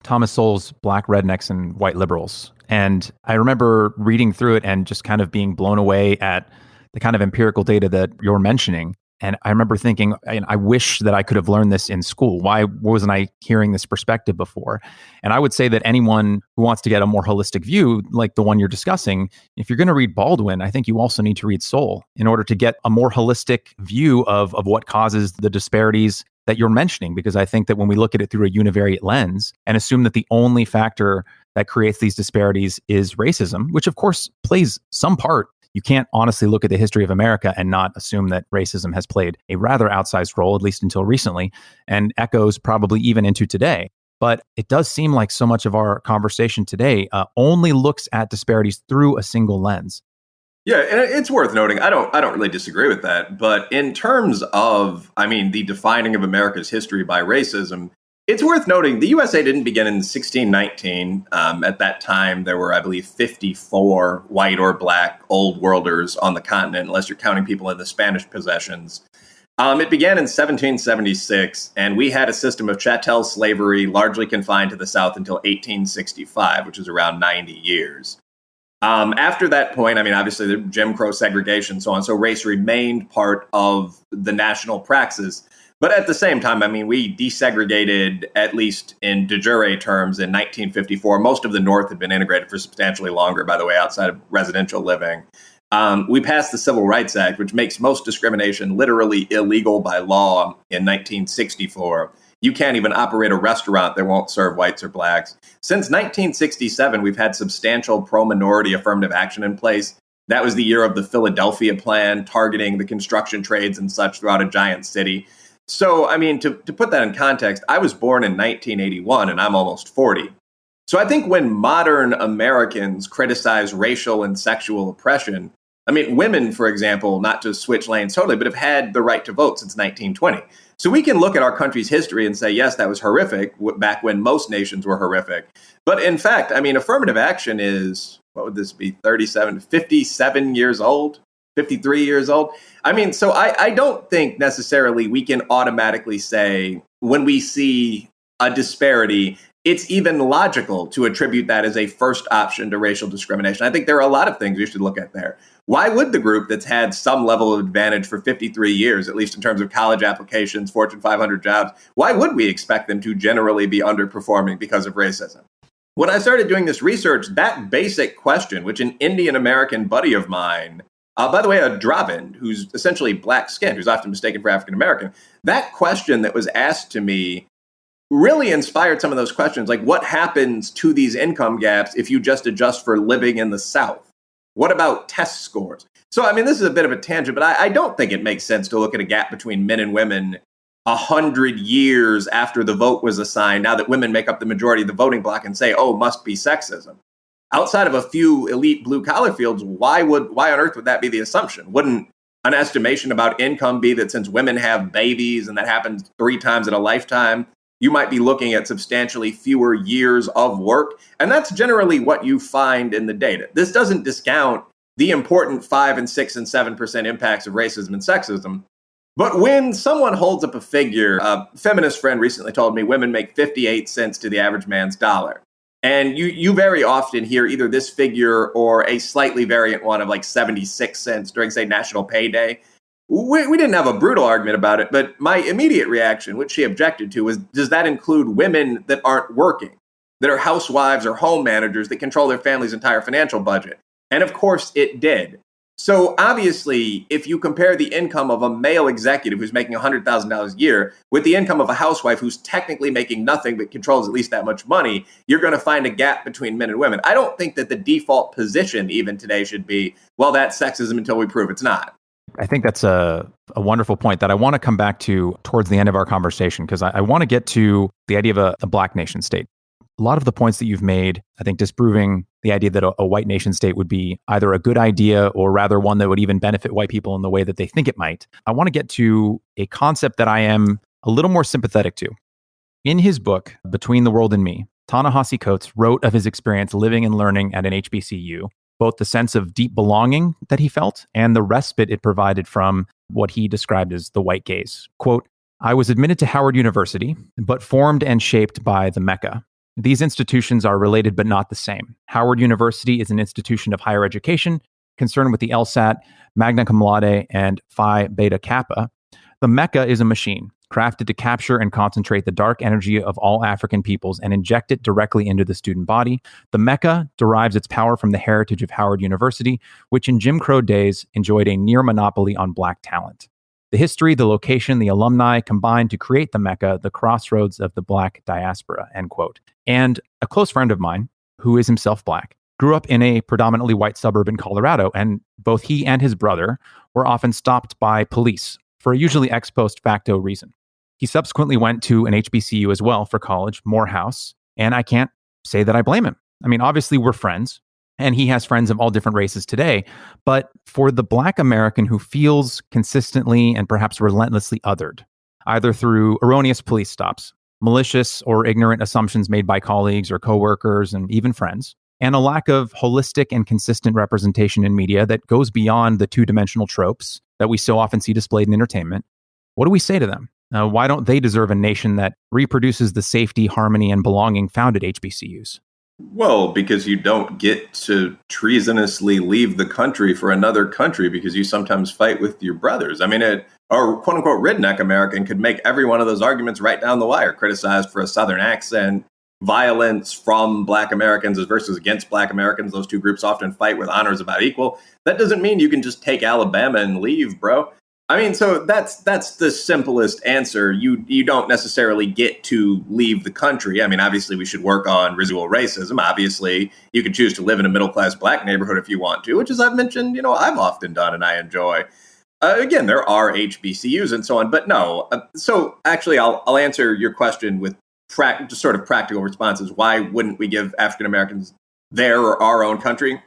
Thomas Sowell's Black Rednecks and White Liberals. And I remember reading through it and just kind of being blown away at the kind of empirical data that you're mentioning. And I remember thinking, I wish that I could have learned this in school. Why wasn't I hearing this perspective before? And I would say that anyone who wants to get a more holistic view, like the one you're discussing, if you're going to read Baldwin, I think you also need to read Soul in order to get a more holistic view of what causes the disparities that you're mentioning. Because I think that when we look at it through a univariate lens and assume that the only factor that creates these disparities is racism, which of course plays some part, you can't honestly look at the history of America and not assume that racism has played a rather outsized role, at least until recently, and echoes probably even into today. But it does seem like so much of our conversation today only looks at disparities through a single lens. Yeah, and it's worth noting, I don't really disagree with that. But in terms of, the defining of America's history by racism, it's worth noting the USA didn't begin in 1619. At that time, there were, I believe, 54 white or black old worlders on the continent, unless you're counting people in the Spanish possessions. It began in 1776, and we had a system of chattel slavery largely confined to the South until 1865, which is around 90 years. After that point, obviously, the Jim Crow segregation, so on. So race remained part of the national praxis. But at the same time, we desegregated, at least in de jure terms, in 1954. Most of the North had been integrated for substantially longer, by the way, outside of residential living. We passed the Civil Rights Act, which makes most discrimination literally illegal by law in 1964. You can't even operate a restaurant that won't serve whites or blacks. Since 1967, we've had substantial pro-minority affirmative action in place. That was the year of the Philadelphia Plan, targeting the construction trades and such throughout a giant city. So, to put that in context, I was born in 1981 and I'm almost 40. So I think when modern Americans criticize racial and sexual oppression, women, for example, not to switch lanes totally, but have had the right to vote since 1920. So we can look at our country's history and say, yes, that was horrific back when most nations were horrific. But in fact, affirmative action is, what would this be, 57 years old? 53 years old. So I don't think necessarily we can automatically say when we see a disparity, it's even logical to attribute that as a first option to racial discrimination. I think there are a lot of things you should look at there. Why would the group that's had some level of advantage for 53 years, at least in terms of college applications, Fortune 500 jobs, why would we expect them to generally be underperforming because of racism? When I started doing this research, that basic question, which an Indian American buddy of mine, by the way, a Dravid, who's essentially black-skinned, who's often mistaken for African-American, that question that was asked to me really inspired some of those questions, like what happens to these income gaps if you just adjust for living in the South? What about test scores? So, this is a bit of a tangent, but I don't think it makes sense to look at a gap between men and women 100 years after the vote was assigned, now that women make up the majority of the voting bloc, and say, oh, must be sexism. Outside of a few elite blue-collar fields, why on earth would that be the assumption? Wouldn't an estimation about income be that since women have babies and that happens 3 times in a lifetime, you might be looking at substantially fewer years of work? And that's generally what you find in the data. This doesn't discount the important 5 and 6 and 7% impacts of racism and sexism. But when someone holds up a figure, a feminist friend recently told me women make 58 cents to the average man's dollar. And you very often hear either this figure or a slightly variant one of like 76 cents during, say, National Pay Day. We didn't have a brutal argument about it, but my immediate reaction, which she objected to, was, does that include women that aren't working, that are housewives or home managers that control their family's entire financial budget? And of course it did. So obviously, if you compare the income of a male executive who's making $100,000 a year with the income of a housewife who's technically making nothing but controls at least that much money, you're going to find a gap between men and women. I don't think that the default position even today should be, well, that's sexism until we prove it's not. I think that's a wonderful point that I want to come back to towards the end of our conversation, because I want to get to the idea of a black nation state. A lot of the points that you've made, I think, disproving the idea that a white nation state would be either a good idea or rather one that would even benefit white people in the way that they think it might. I want to get to a concept that I am a little more sympathetic to. In his book, Between the World and Me, Ta-Nehisi Coates wrote of his experience living and learning at an HBCU, both the sense of deep belonging that he felt and the respite it provided from what he described as the white gaze. Quote, "I was admitted to Howard University, but formed and shaped by the Mecca. These institutions are related but not the same. Howard University is an institution of higher education concerned with the LSAT, Magna Cum Laude, and Phi Beta Kappa. The Mecca is a machine crafted to capture and concentrate the dark energy of all African peoples and inject it directly into the student body. The Mecca derives its power from the heritage of Howard University, which in Jim Crow days enjoyed a near monopoly on Black talent. The history, the location, the alumni combined to create the Mecca, the crossroads of the Black diaspora, end quote. And a close friend of mine, who is himself Black, grew up in a predominantly white suburb in Colorado, and both he and his brother were often stopped by police for a usually ex post facto reason. He subsequently went to an HBCU as well for college, Morehouse, and I can't say that I blame him. I mean, obviously we're friends, and he has friends of all different races today, but for the Black American who feels consistently and perhaps relentlessly othered, either through erroneous police stops, malicious or ignorant assumptions made by colleagues or coworkers and even friends, and a lack of holistic and consistent representation in media that goes beyond the two-dimensional tropes that we so often see displayed in entertainment, what do we say to them? Why don't they deserve a nation that reproduces the safety, harmony, and belonging found at HBCUs? Well, because you don't get to treasonously leave the country for another country because you sometimes fight with your brothers. I mean, a quote-unquote redneck American could make every one of those arguments right down the wire, criticized for a Southern accent, violence from Black Americans versus against Black Americans. Those two groups often fight with honors about equal. That doesn't mean you can just take Alabama and leave, bro. I mean, so that's the simplest answer. You don't necessarily get to leave the country. I mean, obviously, we should work on residual racism. Obviously, you can choose to live in a middle-class Black neighborhood if you want to, which, as I've mentioned, I've often done and I enjoy. Again, there are HBCUs and so on, but no. So actually, I'll answer your question with just sort of practical responses. Why wouldn't we give African Americans their or our own country?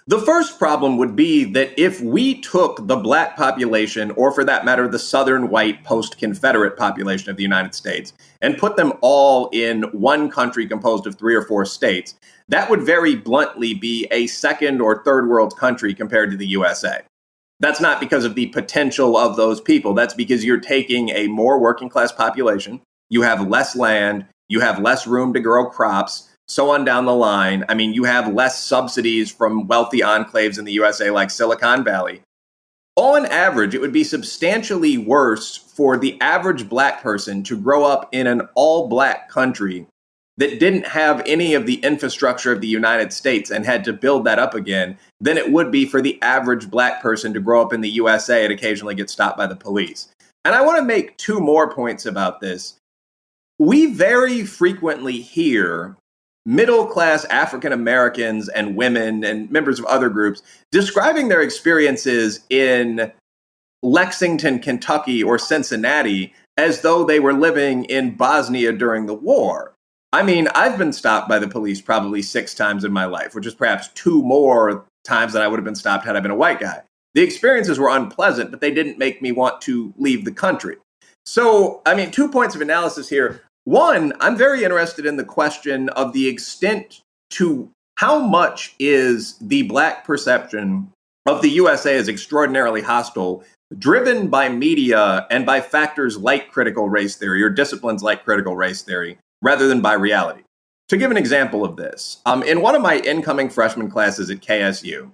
The first problem would be that if we took the Black population, or for that matter, the Southern white post-Confederate population of the United States, and put them all in one country composed of 3 or 4 states, that would very bluntly be a second or third world country compared to the USA. That's not because of the potential of those people. That's because you're taking a more working class population. You have less land. You have less room to grow crops. So on down the line. I mean, you have less subsidies from wealthy enclaves in the USA like Silicon Valley. On average, it would be substantially worse for the average Black person to grow up in an all-Black country that didn't have any of the infrastructure of the United States and had to build that up again than it would be for the average Black person to grow up in the USA and occasionally get stopped by the police. And I want to make 2 more points about this. We very frequently hear middle-class African Americans and women and members of other groups describing their experiences in Lexington, Kentucky, or Cincinnati as though they were living in Bosnia during the war. I mean, I've been stopped by the police probably 6 times in my life, which is perhaps 2 more times than I would have been stopped had I been a white guy. The experiences were unpleasant, but they didn't make me want to leave the country. So, I mean, 2 points of analysis here. One, I'm very interested in the question of the extent to how much is the Black perception of the USA as extraordinarily hostile, driven by media and by factors like critical race theory or disciplines like critical race theory, rather than by reality. To give an example of this, in one of my incoming freshman classes at KSU,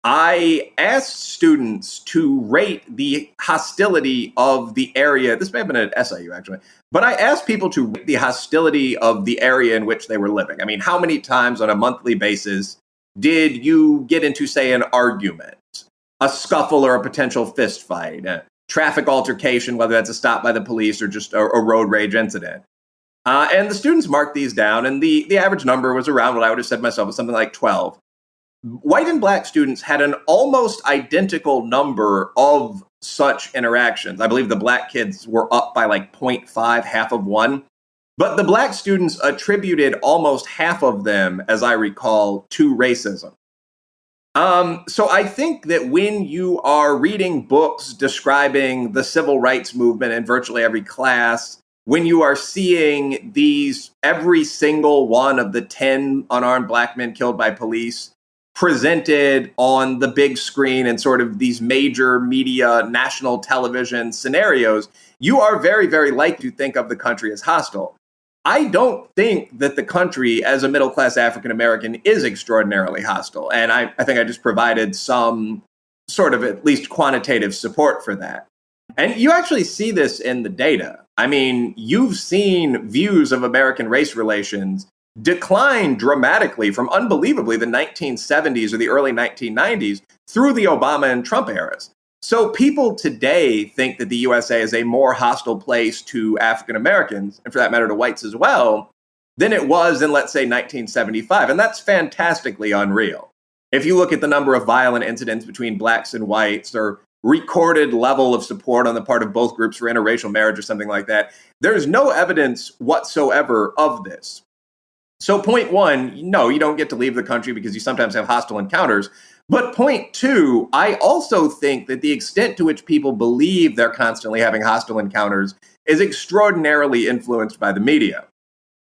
I asked students to rate the hostility of the area. This may have been at SIU, actually. But I asked people to rate the hostility of the area in which they were living. I mean, how many times on a monthly basis did you get into, say, an argument, a scuffle or a potential fist fight, a traffic altercation, whether that's a stop by the police or just a road rage incident? And the students marked these down, and the average number was around what I would have said myself was something like 12. White and Black students had an almost identical number of such interactions. I believe the Black kids were up by like 0.5, half of 1. But the Black students attributed almost half of them, as I recall, to racism. So I think that when you are reading books describing the civil rights movement in virtually every class, when you are seeing every single one of the 10 unarmed Black men killed by police presented on the big screen and sort of these major media, national television scenarios, you are very, very likely to think of the country as hostile. I don't think that the country as a middle-class African-American is extraordinarily hostile. And I think I just provided some sort of at least quantitative support for that. And you actually see this in the data. I mean, you've seen views of American race relations decline dramatically from unbelievably the 1970s or the early 1990s through the Obama and Trump eras. So people today think that the USA is a more hostile place to African Americans, and for that matter to whites as well, than it was in, let's say, 1975. And that's fantastically unreal. If you look at the number of violent incidents between blacks and whites, or recorded level of support on the part of both groups for interracial marriage or something like that, there's no evidence whatsoever of this. So point one, no, you don't get to leave the country because you sometimes have hostile encounters. But point two, I also think that the extent to which people believe they're constantly having hostile encounters is extraordinarily influenced by the media.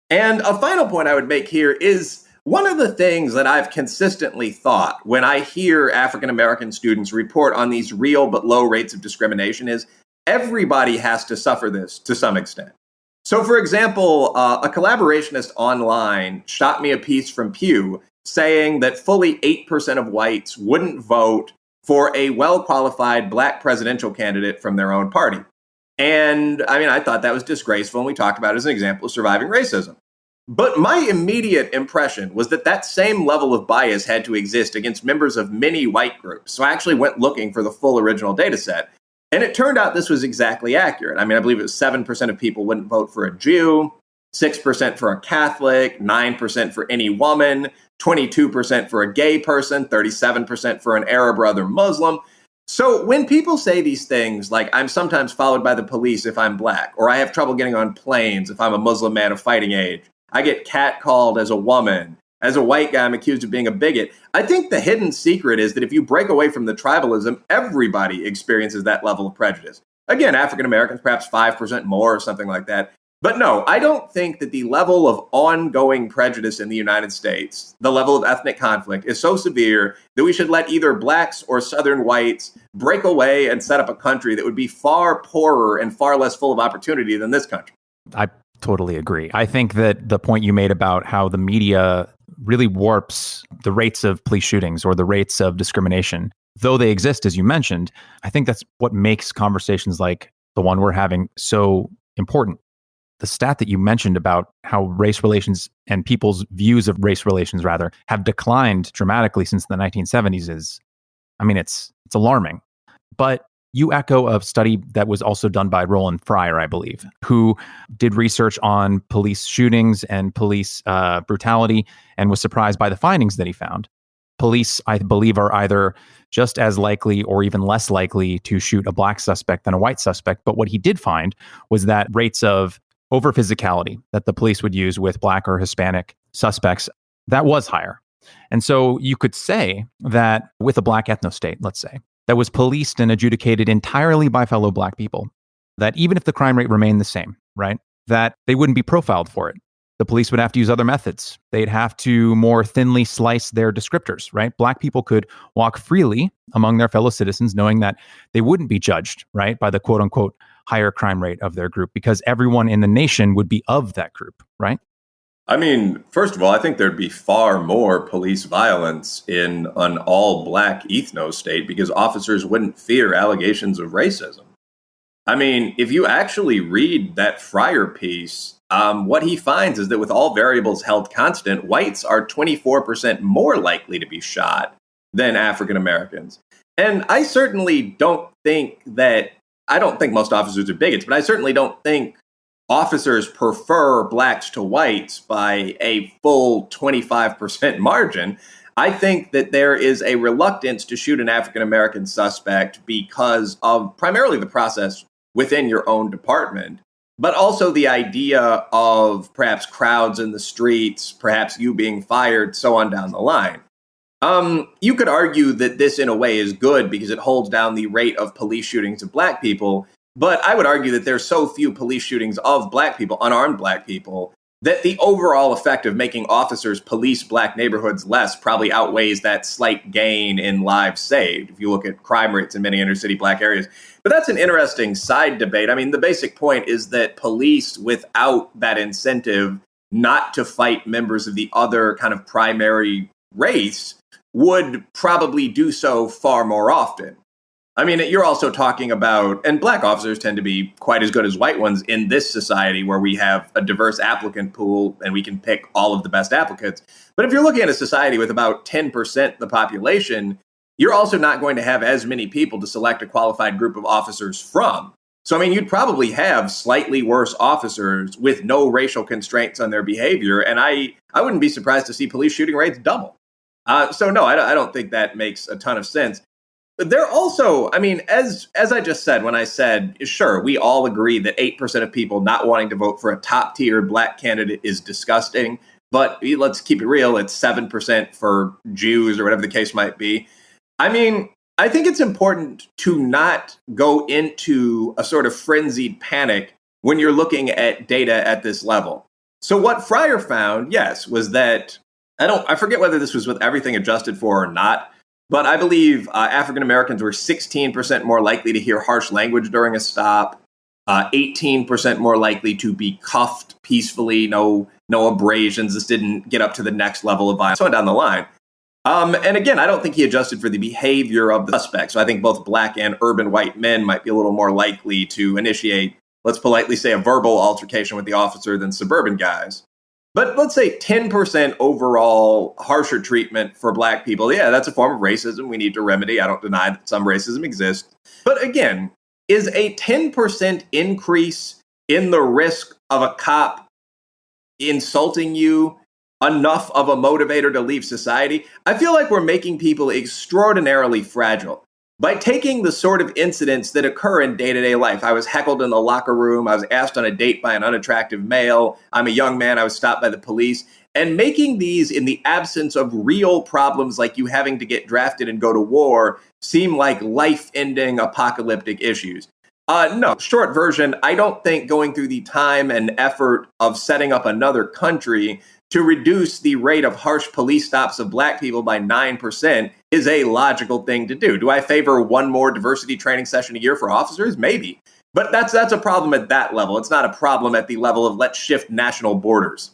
And a final point I would make here is one of the things that I've consistently thought when I hear African American students report on these real but low rates of discrimination is everybody has to suffer this to some extent. So, for example, a collaborationist online shot me a piece from Pew saying that fully 8% of whites wouldn't vote for a well-qualified black presidential candidate from their own party. And I mean, I thought that was disgraceful, and we talked about it as an example of surviving racism. But my immediate impression was that that same level of bias had to exist against members of many white groups. So I actually went looking for the full original data set. And it turned out this was exactly accurate. I mean, I believe it was 7% of people wouldn't vote for a Jew, 6% for a Catholic, 9% for any woman, 22% for a gay person, 37% for an Arab or other Muslim. So when people say these things like, I'm sometimes followed by the police if I'm black, or I have trouble getting on planes if I'm a Muslim man of fighting age, I get catcalled as a woman, as a white guy, I'm accused of being a bigot. I think the hidden secret is that if you break away from the tribalism, everybody experiences that level of prejudice. Again, African Americans, perhaps 5% more or something like that. But no, I don't think that the level of ongoing prejudice in the United States, the level of ethnic conflict, is so severe that we should let either blacks or Southern whites break away and set up a country that would be far poorer and far less full of opportunity than this country. I totally agree. I think that the point you made about how the media really warps the rates of police shootings or the rates of discrimination, though they exist, as you mentioned, I think that's what makes conversations like the one we're having so important. The stat that you mentioned about how race relations and people's views of race relations, rather, have declined dramatically since the 1970s is, I mean, it's alarming. But you echo a study that was also done by Roland Fryer, I believe, who did research on police shootings and police brutality and was surprised by the findings that he found. Police, I believe, are either just as likely or even less likely to shoot a black suspect than a white suspect. But what he did find was that rates of over physicality that the police would use with black or Hispanic suspects, that was higher. And so you could say that with a black ethnostate, let's say, that was policed and adjudicated entirely by fellow black people, that even if the crime rate remained the same, right, that they wouldn't be profiled for it. The police would have to use other methods. They'd have to more thinly slice their descriptors, right? Black people could walk freely among their fellow citizens, knowing that they wouldn't be judged, right, by the quote unquote higher crime rate of their group, because everyone in the nation would be of that group, right? I mean, first of all, I think there'd be far more police violence in an all-black ethnostate because officers wouldn't fear allegations of racism. I mean, if you actually read that Fryer piece, what he finds is that with all variables held constant, whites are 24% more likely to be shot than African Americans. And I certainly don't think most officers are bigots, but I certainly don't think officers prefer blacks to whites by a full 25% margin. I think that there is a reluctance to shoot an African American suspect because of primarily the process within your own department, but also the idea of perhaps crowds in the streets, perhaps you being fired, so on down the line. You could argue that this in a way is good because it holds down the rate of police shootings of black people. But I would argue that there's so few police shootings of black people, unarmed black people, that the overall effect of making officers police black neighborhoods less probably outweighs that slight gain in lives saved, if you look at crime rates in many inner city black areas. But that's an interesting side debate. I mean, the basic point is that police, without that incentive not to fight members of the other kind of primary race, would probably do so far more often. I mean, you're also talking about, and black officers tend to be quite as good as white ones in this society where we have a diverse applicant pool and we can pick all of the best applicants. But if you're looking at a society with about 10% of the population, you're also not going to have as many people to select a qualified group of officers from. So, I mean, you'd probably have slightly worse officers with no racial constraints on their behavior. And I wouldn't be surprised to see police shooting rates double. So, no, I don't think that makes a ton of sense. But they're also, I mean, as I just said, when I said, sure, we all agree that 8% of people not wanting to vote for a top tier black candidate is disgusting. But let's keep it real. It's 7% for Jews or whatever the case might be. I mean, I think it's important to not go into a sort of frenzied panic when you're looking at data at this level. So what Fryer found, yes, was that, I forget whether this was with everything adjusted for or not, but I believe African Americans were 16% more likely to hear harsh language during a stop, 18% more likely to be cuffed peacefully, no abrasions. This didn't get up to the next level of violence, so on down the line. And again, I don't think he adjusted for the behavior of the suspect. So I think both black and urban white men might be a little more likely to initiate, let's politely say, a verbal altercation with the officer than suburban guys. But let's say 10% overall harsher treatment for black people. Yeah, that's a form of racism we need to remedy. I don't deny that some racism exists. But again, is a 10% increase in the risk of a cop insulting you enough of a motivator to leave society? I feel like we're making people extraordinarily fragile by taking the sort of incidents that occur in day-to-day life. I was heckled in the locker room. I was asked on a date by an unattractive male. I'm a young man. I was stopped by the police. And making these in the absence of real problems like you having to get drafted and go to war seem like life-ending apocalyptic issues. No, short version, I don't think going through the time and effort of setting up another country to reduce the rate of harsh police stops of black people by 9% is a logical thing to do. Do I favor one more diversity training session a year for officers? Maybe. But that's a problem at that level. It's not a problem at the level of let's shift national borders.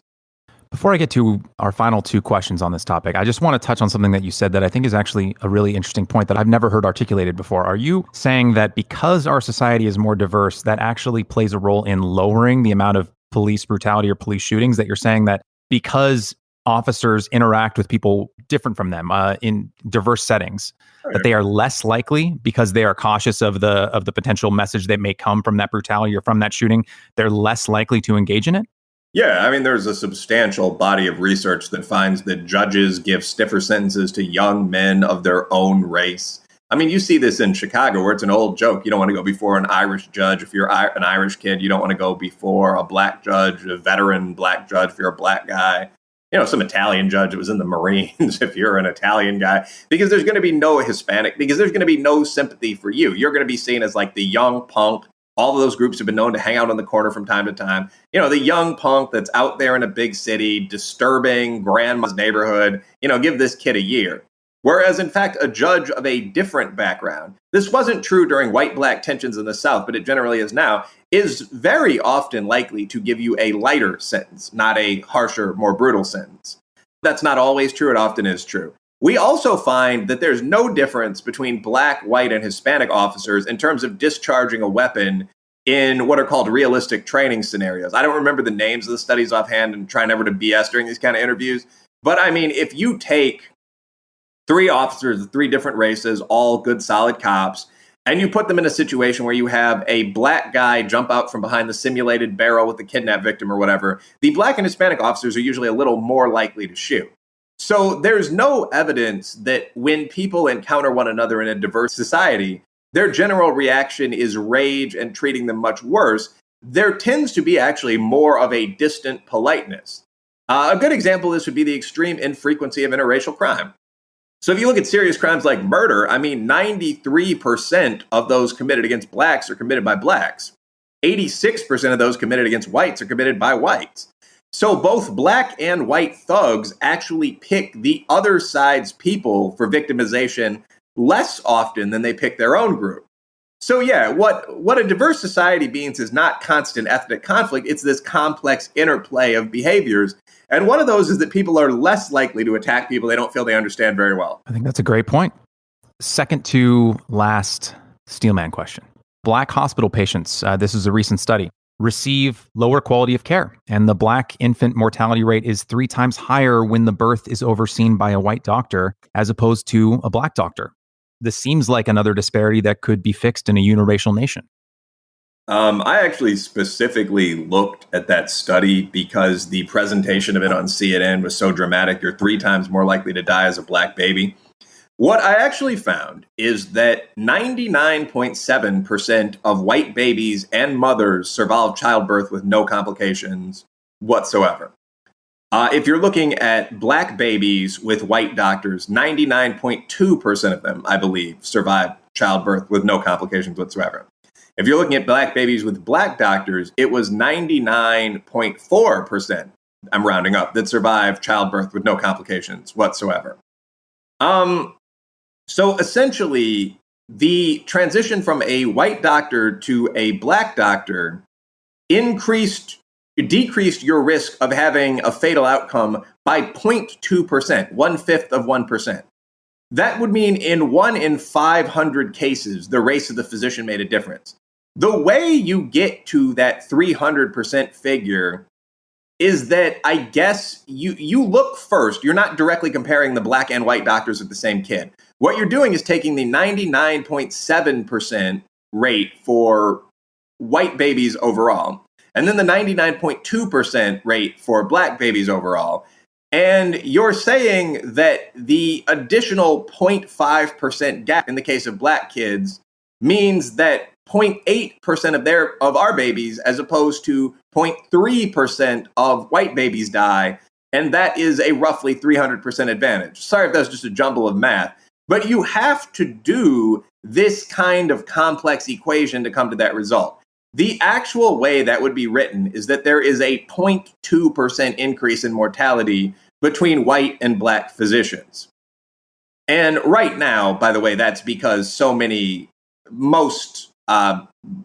Before I get to our final two questions on this topic, I just want to touch on something that you said that I think is actually a really interesting point that I've never heard articulated before. Are you saying that because our society is more diverse, that actually plays a role in lowering the amount of police brutality or police shootings? That you're saying that because officers interact with people different from them in diverse settings, that they are less likely, because they are cautious of the potential message that may come from that brutality or from that shooting, they're less likely to engage in it? Yeah, I mean, there's a substantial body of research that finds that judges give stiffer sentences to young men of their own race. I mean, you see this in Chicago where it's an old joke. You don't want to go before an Irish judge. If you're an Irish kid, you don't want to go before a black judge, a veteran black judge if you're a black guy. You know, some Italian judge that was in the Marines if you're an Italian guy, because there's going to be no Hispanic, because there's going to be no sympathy for you. You're going to be seen as like the young punk. All of those groups have been known to hang out on the corner from time to time. You know, the young punk that's out there in a big city, disturbing grandma's neighborhood, give this kid a year. Whereas, in fact, a judge of a different background, this wasn't true during white-black tensions in the South, but it generally is now, is very often likely to give you a lighter sentence, not a harsher, more brutal sentence. That's not always true. It often is true. We also find that there's no difference between black, white, and Hispanic officers in terms of discharging a weapon in what are called realistic training scenarios. I don't remember the names of the studies offhand and try never to BS during these kind of interviews. But I mean, if you take 3 officers of 3 different races, all good, solid cops, and you put them in a situation where you have a black guy jump out from behind the simulated barrel with the kidnapped victim or whatever, the black and Hispanic officers are usually a little more likely to shoot. So there's no evidence that when people encounter one another in a diverse society, their general reaction is rage and treating them much worse. There tends to be actually more of a distant politeness. A good example of this would be the extreme infrequency of interracial crime. So if you look at serious crimes like murder, I mean, 93% of those committed against blacks are committed by blacks. 86% of those committed against whites are committed by whites. So both black and white thugs actually pick the other side's people for victimization less often than they pick their own group. So yeah, what a diverse society means is not constant ethnic conflict. It's this complex interplay of behaviors. And one of those is that people are less likely to attack people they don't feel they understand very well. I think that's a great point. Second to last Steelman question. Black hospital patients, this is a recent study, receive lower quality of care. And the Black infant mortality rate is 3 times higher when the birth is overseen by a white doctor as opposed to a Black doctor. This seems like another disparity that could be fixed in a uniracial nation. I actually specifically looked at that study because the presentation of it on CNN was so dramatic. You're 3 times more likely to die as a Black baby. What I actually found is that 99.7% of white babies and mothers survive childbirth with no complications whatsoever. If you're looking at Black babies with white doctors, 99.2% of them, I believe, survive childbirth with no complications whatsoever. If you're looking at Black babies with Black doctors, it was 99.4%, I'm rounding up, that survived childbirth with no complications whatsoever. So essentially, the transition from a white doctor to a Black doctor decreased your risk of having a fatal outcome by 0.2%, 1/5 of 1%. That would mean in 1 in 500 cases, the race of the physician made a difference. The way you get to that 300% figure is that I guess you look first. You're not directly comparing the Black and white doctors of the same kid. What you're doing is taking the 99.7% rate for white babies overall, and then the 99.2% rate for Black babies overall. And you're saying that the additional 0.5% gap in the case of Black kids means that 0.8% of our babies, as opposed to 0.3% of white babies die, and that is a roughly 300% advantage. Sorry if that's just a jumble of math, but you have to do this kind of complex equation to come to that result. The actual way that would be written is that there is a 0.2% increase in mortality between white and Black physicians. And right now, by the way, that's because most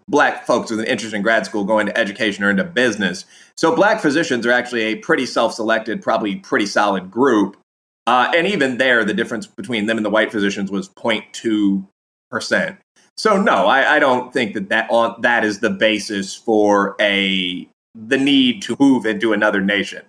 Black folks with an interest in grad school go into education or into business. So Black physicians are actually a pretty self-selected, probably pretty solid group. And even there, the difference between them and the white physicians was 0.2%. So no, I don't think that is the basis for the need to move into another nation.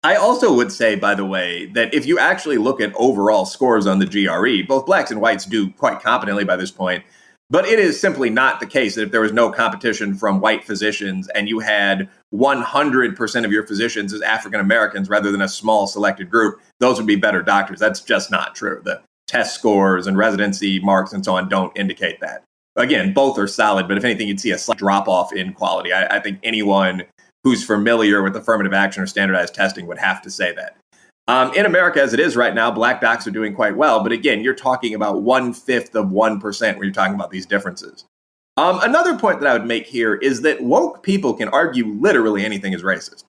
I also would say, by the way, that if you actually look at overall scores on the GRE, both Blacks and whites do quite competently by this point. But it is simply not the case that if there was no competition from white physicians and you had 100% of your physicians as African Americans rather than a small selected group, those would be better doctors. That's just not true. The test scores and residency marks and so on don't indicate that. Again, both are solid, but if anything, you'd see a slight drop off in quality. I think anyone who's familiar with affirmative action or standardized testing would have to say that. In America, as it is right now, Black docs are doing quite well. But again, you're talking about 1/5 of 1% when you're talking about these differences. Another point that I would make here is that woke people can argue literally anything is racist.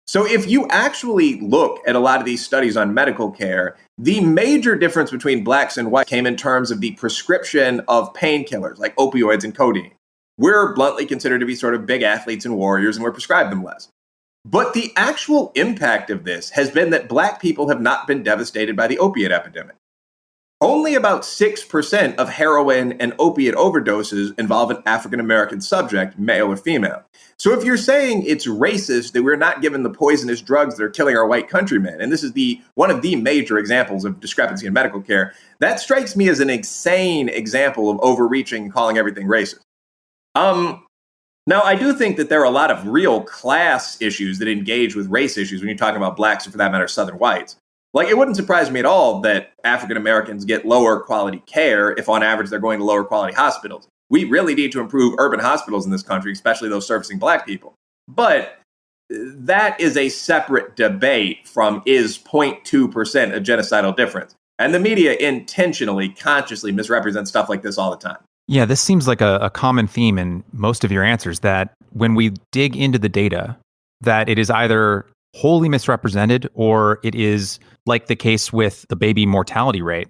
So if you actually look at a lot of these studies on medical care, the major difference between Blacks and whites came in terms of the prescription of painkillers like opioids and codeine. We're bluntly considered to be sort of big athletes and warriors, and we're prescribed them less. But the actual impact of this has been that Black people have not been devastated by the opiate epidemic. Only about 6% of heroin and opiate overdoses involve an African American subject, male or female. So if you're saying it's racist that we're not given the poisonous drugs that are killing our white countrymen, and this is one of the major examples of discrepancy in medical care, that strikes me as an insane example of overreaching and calling everything racist. Now, I do think that there are a lot of real class issues that engage with race issues when you're talking about Blacks, or for that matter, Southern whites. Like, it wouldn't surprise me at all that African Americans get lower quality care if on average they're going to lower quality hospitals. We really need to improve urban hospitals in this country, especially those servicing Black people. But that is a separate debate from is 0.2% a genocidal difference. And the media intentionally, consciously misrepresents stuff like this all the time. Yeah, this seems like a common theme in most of your answers, that when we dig into the data, that it is either wholly misrepresented or it is like the case with the baby mortality rate.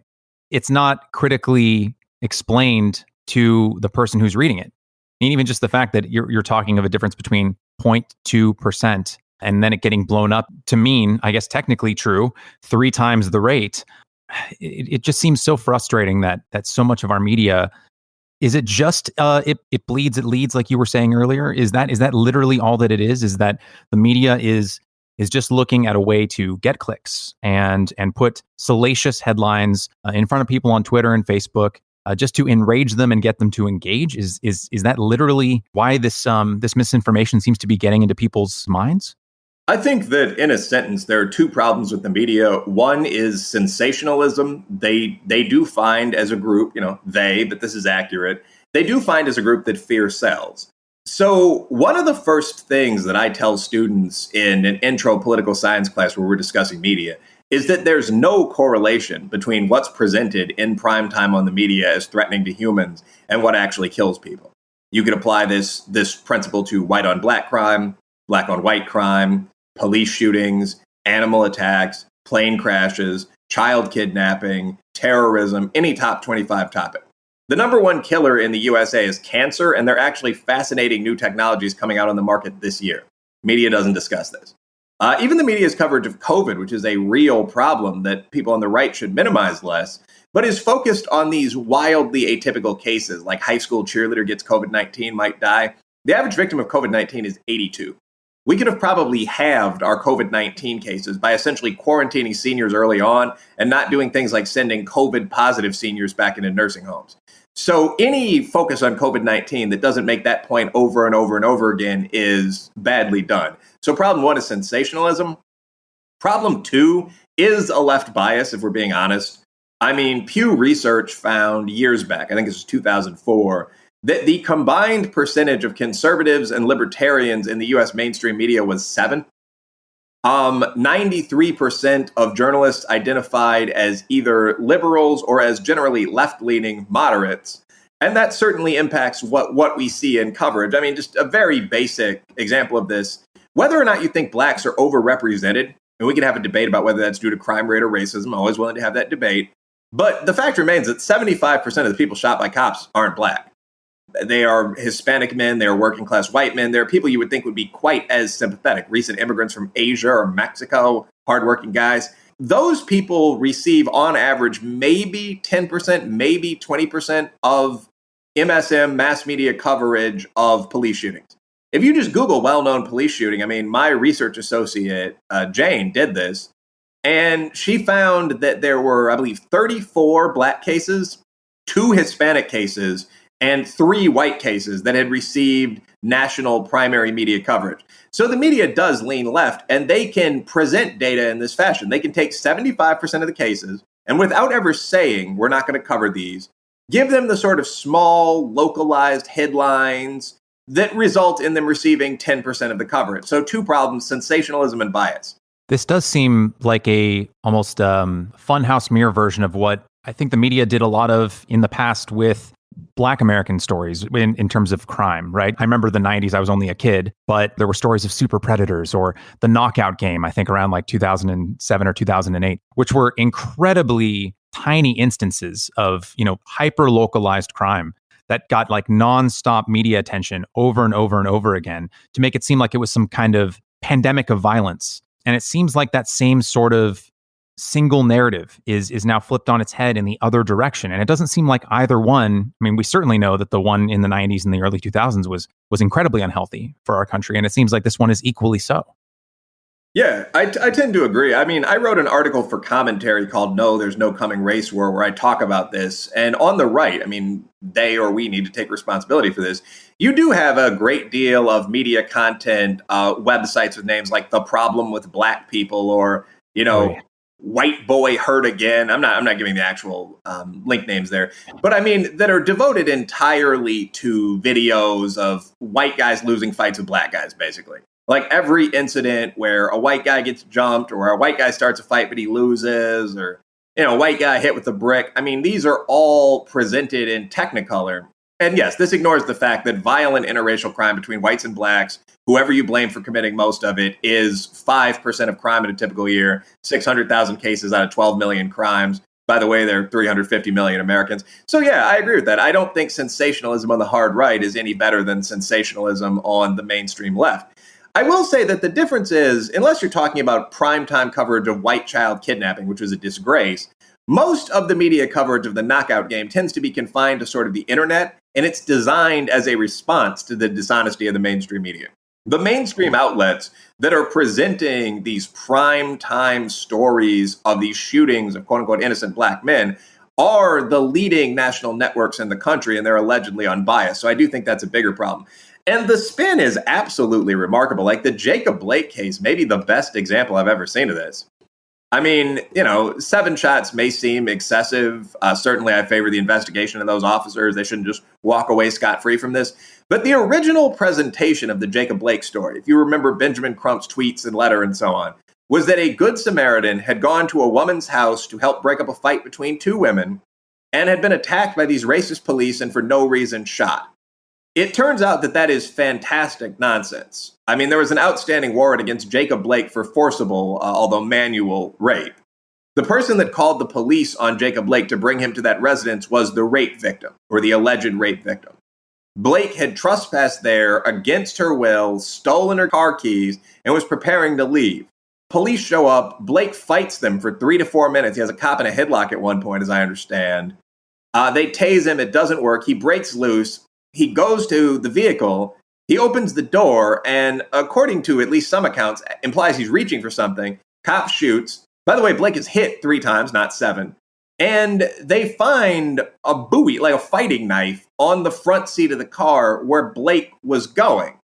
It's not critically explained to the person who's reading it. And even just the fact that you're talking of a difference between 0.2% and then it getting blown up to mean, I guess technically true, 3 times the rate. It just seems so frustrating that so much of our media Is it just it bleeds, it leads, like you were saying earlier? Is that literally all that it is? Is that the media is just looking at a way to get clicks and put salacious headlines in front of people on Twitter and Facebook, just to enrage them and get them to engage? Is that literally why this misinformation seems to be getting into people's minds? I think that in a sentence, there are two problems with the media. One is sensationalism. They do find as a group, but this is accurate. They do find as a group that fear sells. So one of the first things that I tell students in an intro political science class where we're discussing media is that there's no correlation between what's presented in prime time on the media as threatening to humans and what actually kills people. You could apply this principle to white on black crime, black on white crime, police shootings, animal attacks, plane crashes, child kidnapping, terrorism, any top 25 topic. The number one killer in the USA is cancer, and there are actually fascinating new technologies coming out on the market this year. Media doesn't discuss this. Even the media's coverage of COVID, which is a real problem that people on the right should minimize less, but is focused on these wildly atypical cases, like high school cheerleader gets COVID-19, might die. The average victim of COVID-19 is 82. We could have probably halved our COVID-19 cases by essentially quarantining seniors early on and not doing things like sending COVID-positive seniors back into nursing homes. So any focus on COVID-19 that doesn't make that point over and over and over again is badly done. So problem one is sensationalism. Problem two is a left bias, if we're being honest. I mean, Pew Research found years back, I think this was 2004, that the combined percentage of conservatives and libertarians in the U.S. mainstream media was 7. 93% of journalists identified as either liberals or as generally left-leaning moderates. And that certainly impacts what we see in coverage. I mean, just a very basic example of this, whether or not you think blacks are overrepresented, and we can have a debate about whether that's due to crime rate or racism, I'm always willing to have that debate. But the fact remains that 75% of the people shot by cops aren't black. They are Hispanic men, they are working class white men, they're people you would think would be quite as sympathetic. Recent immigrants from Asia or Mexico, hardworking guys. Those people receive on average maybe 10%, maybe 20% of MSM mass media coverage of police shootings. If you just Google well-known police shooting, I mean, my research associate, Jane, did this, and she found that there were, I believe, 34 black cases, 2 Hispanic cases, and 3 white cases that had received national primary media coverage. So the media does lean left, and they can present data in this fashion. They can take 75% of the cases, and without ever saying, we're not going to cover these, give them the sort of small, localized headlines that result in them receiving 10% of the coverage. So 2 problems, sensationalism and bias. This does seem like a almost funhouse mirror version of what I think the media did a lot of in the past with Black American stories in terms of crime, right? I remember the 90s, I was only a kid, but there were stories of super predators or the knockout game, I think around like 2007 or 2008, which were incredibly tiny instances of, hyper localized crime that got like nonstop media attention over and over and over again to make it seem like it was some kind of pandemic of violence. And it seems like that same sort of single narrative is now flipped on its head in the other direction. And it doesn't seem like either one, I mean, we certainly know that the one in the 90s and the early 2000s was incredibly unhealthy for our country. And it seems like this one is equally so. Yeah, I tend to agree. I mean, I wrote an article for Commentary called No, There's No Coming Race War, where I talk about this. And on the right, I mean, they or we need to take responsibility for this. You do have a great deal of media content, websites with names like The Problem with Black People or, White Boy Hurt Again. I'm not giving the actual link names there, but I mean, that are devoted entirely to videos of white guys losing fights with black guys, basically. Like every incident where a white guy gets jumped or a white guy starts a fight but he loses or, a white guy hit with a brick. I mean, these are all presented in Technicolor. And yes, this ignores the fact that violent interracial crime between whites and blacks, whoever you blame for committing most of it, is 5% of crime in a typical year, 600,000 cases out of 12 million crimes. By the way, there are 350 million Americans. So yeah, I agree with that. I don't think sensationalism on the hard right is any better than sensationalism on the mainstream left. I will say that the difference is, unless you're talking about primetime coverage of white child kidnapping, which was a disgrace, most of the media coverage of the knockout game tends to be confined to sort of the internet and it's designed as a response to the dishonesty of the mainstream media. The mainstream outlets that are presenting these prime time stories of these shootings of quote unquote innocent black men are the leading national networks in the country, and they're allegedly unbiased. So I do think that's a bigger problem. And the spin is absolutely remarkable. Like the Jacob Blake case, maybe the best example I've ever seen of this. I mean, 7 shots may seem excessive. Certainly, I favor the investigation of those officers. They shouldn't just walk away scot-free from this. But the original presentation of the Jacob Blake story, if you remember Benjamin Crump's tweets and letter and so on, was that a Good Samaritan had gone to a woman's house to help break up a fight between 2 women and had been attacked by these racist police and for no reason shot. It turns out that that is fantastic nonsense. I mean, there was an outstanding warrant against Jacob Blake for forcible, although manual, rape. The person that called the police on Jacob Blake to bring him to that residence was the rape victim, or the alleged rape victim. Blake had trespassed there against her will, stolen her car keys, and was preparing to leave. Police show up. Blake fights them for 3 to 4 minutes. He has a cop in a headlock at one point, as I understand. They tase him. It doesn't work. He breaks loose. He goes to the vehicle, he opens the door, and according to at least some accounts, implies he's reaching for something. Cop shoots. By the way, Blake is hit 3 times, not 7. And they find a Bowie, like a fighting knife, on the front seat of the car where Blake was going.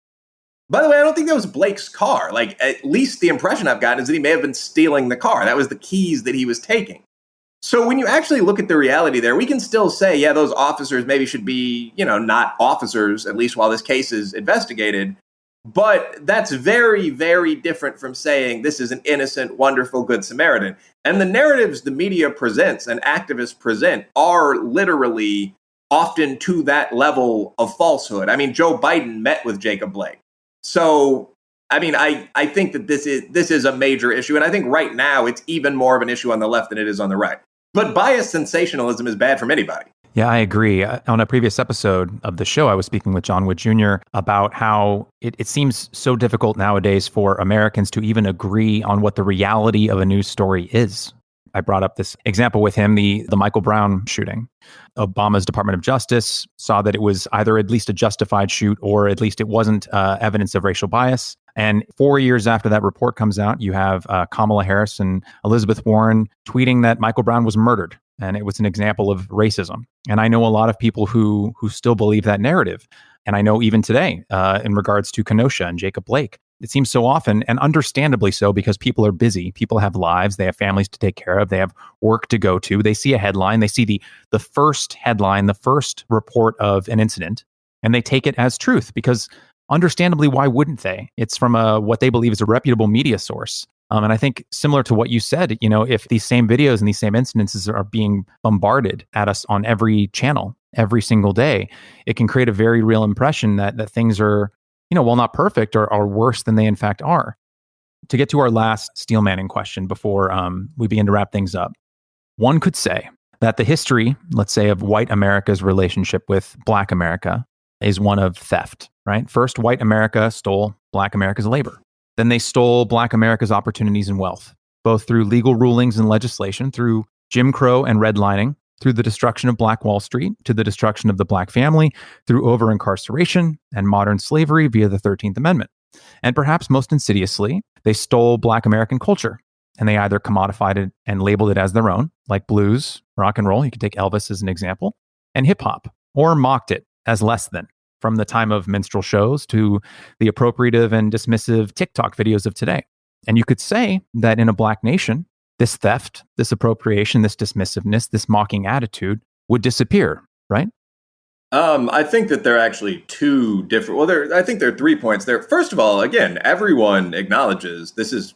By the way, I don't think that was Blake's car. Like, at least the impression I've gotten is that he may have been stealing the car. That was the keys that he was taking. So when you actually look at the reality there, we can still say, yeah, those officers maybe should be, not officers, at least while this case is investigated. But that's very, very different from saying this is an innocent, wonderful Good Samaritan. And the narratives the media presents and activists present are literally often to that level of falsehood. I mean, Joe Biden met with Jacob Blake. So, I mean, I think that this is a major issue. And I think right now it's even more of an issue on the left than it is on the right. But biased sensationalism is bad from anybody. Yeah, I agree. On a previous episode of the show, I was speaking with John Wood Jr. about how it seems so difficult nowadays for Americans to even agree on what the reality of a news story is. I brought up this example with him, the Michael Brown shooting. Obama's Department of Justice saw that it was either at least a justified shoot or at least it wasn't evidence of racial bias. And 4 years after that report comes out, you have Kamala Harris and Elizabeth Warren tweeting that Michael Brown was murdered. And it was an example of racism. And I know a lot of people who still believe that narrative. And I know even today, in regards to Kenosha and Jacob Blake, it seems so often, and understandably so, because people are busy. People have lives. They have families to take care of. They have work to go to. They see a headline. They see the first headline, the first report of an incident, and they take it as truth because understandably, why wouldn't they? It's from what they believe is a reputable media source. And I think similar to what you said, if these same videos and these same incidences are being bombarded at us on every channel, every single day, it can create a very real impression that things are, while not perfect, are worse than they in fact are. To get to our last steel manning question before we begin to wrap things up, one could say that the history, let's say, of white America's relationship with Black America is one of theft, right? First, white America stole Black America's labor. Then they stole Black America's opportunities and wealth, both through legal rulings and legislation, through Jim Crow and redlining, through the destruction of Black Wall Street, to the destruction of the Black family, through over-incarceration and modern slavery via the 13th Amendment. And perhaps most insidiously, they stole Black American culture, and they either commodified it and labeled it as their own, like blues, rock and roll, you could take Elvis as an example, and hip-hop, or mocked it as less than, from the time of minstrel shows to the appropriative and dismissive TikTok videos of today. And you could say that in a Black nation, this theft, this appropriation, this dismissiveness, this mocking attitude would disappear, right? I think that there are actually 2 different, I think there are 3 points there. First of all, again, everyone acknowledges this is,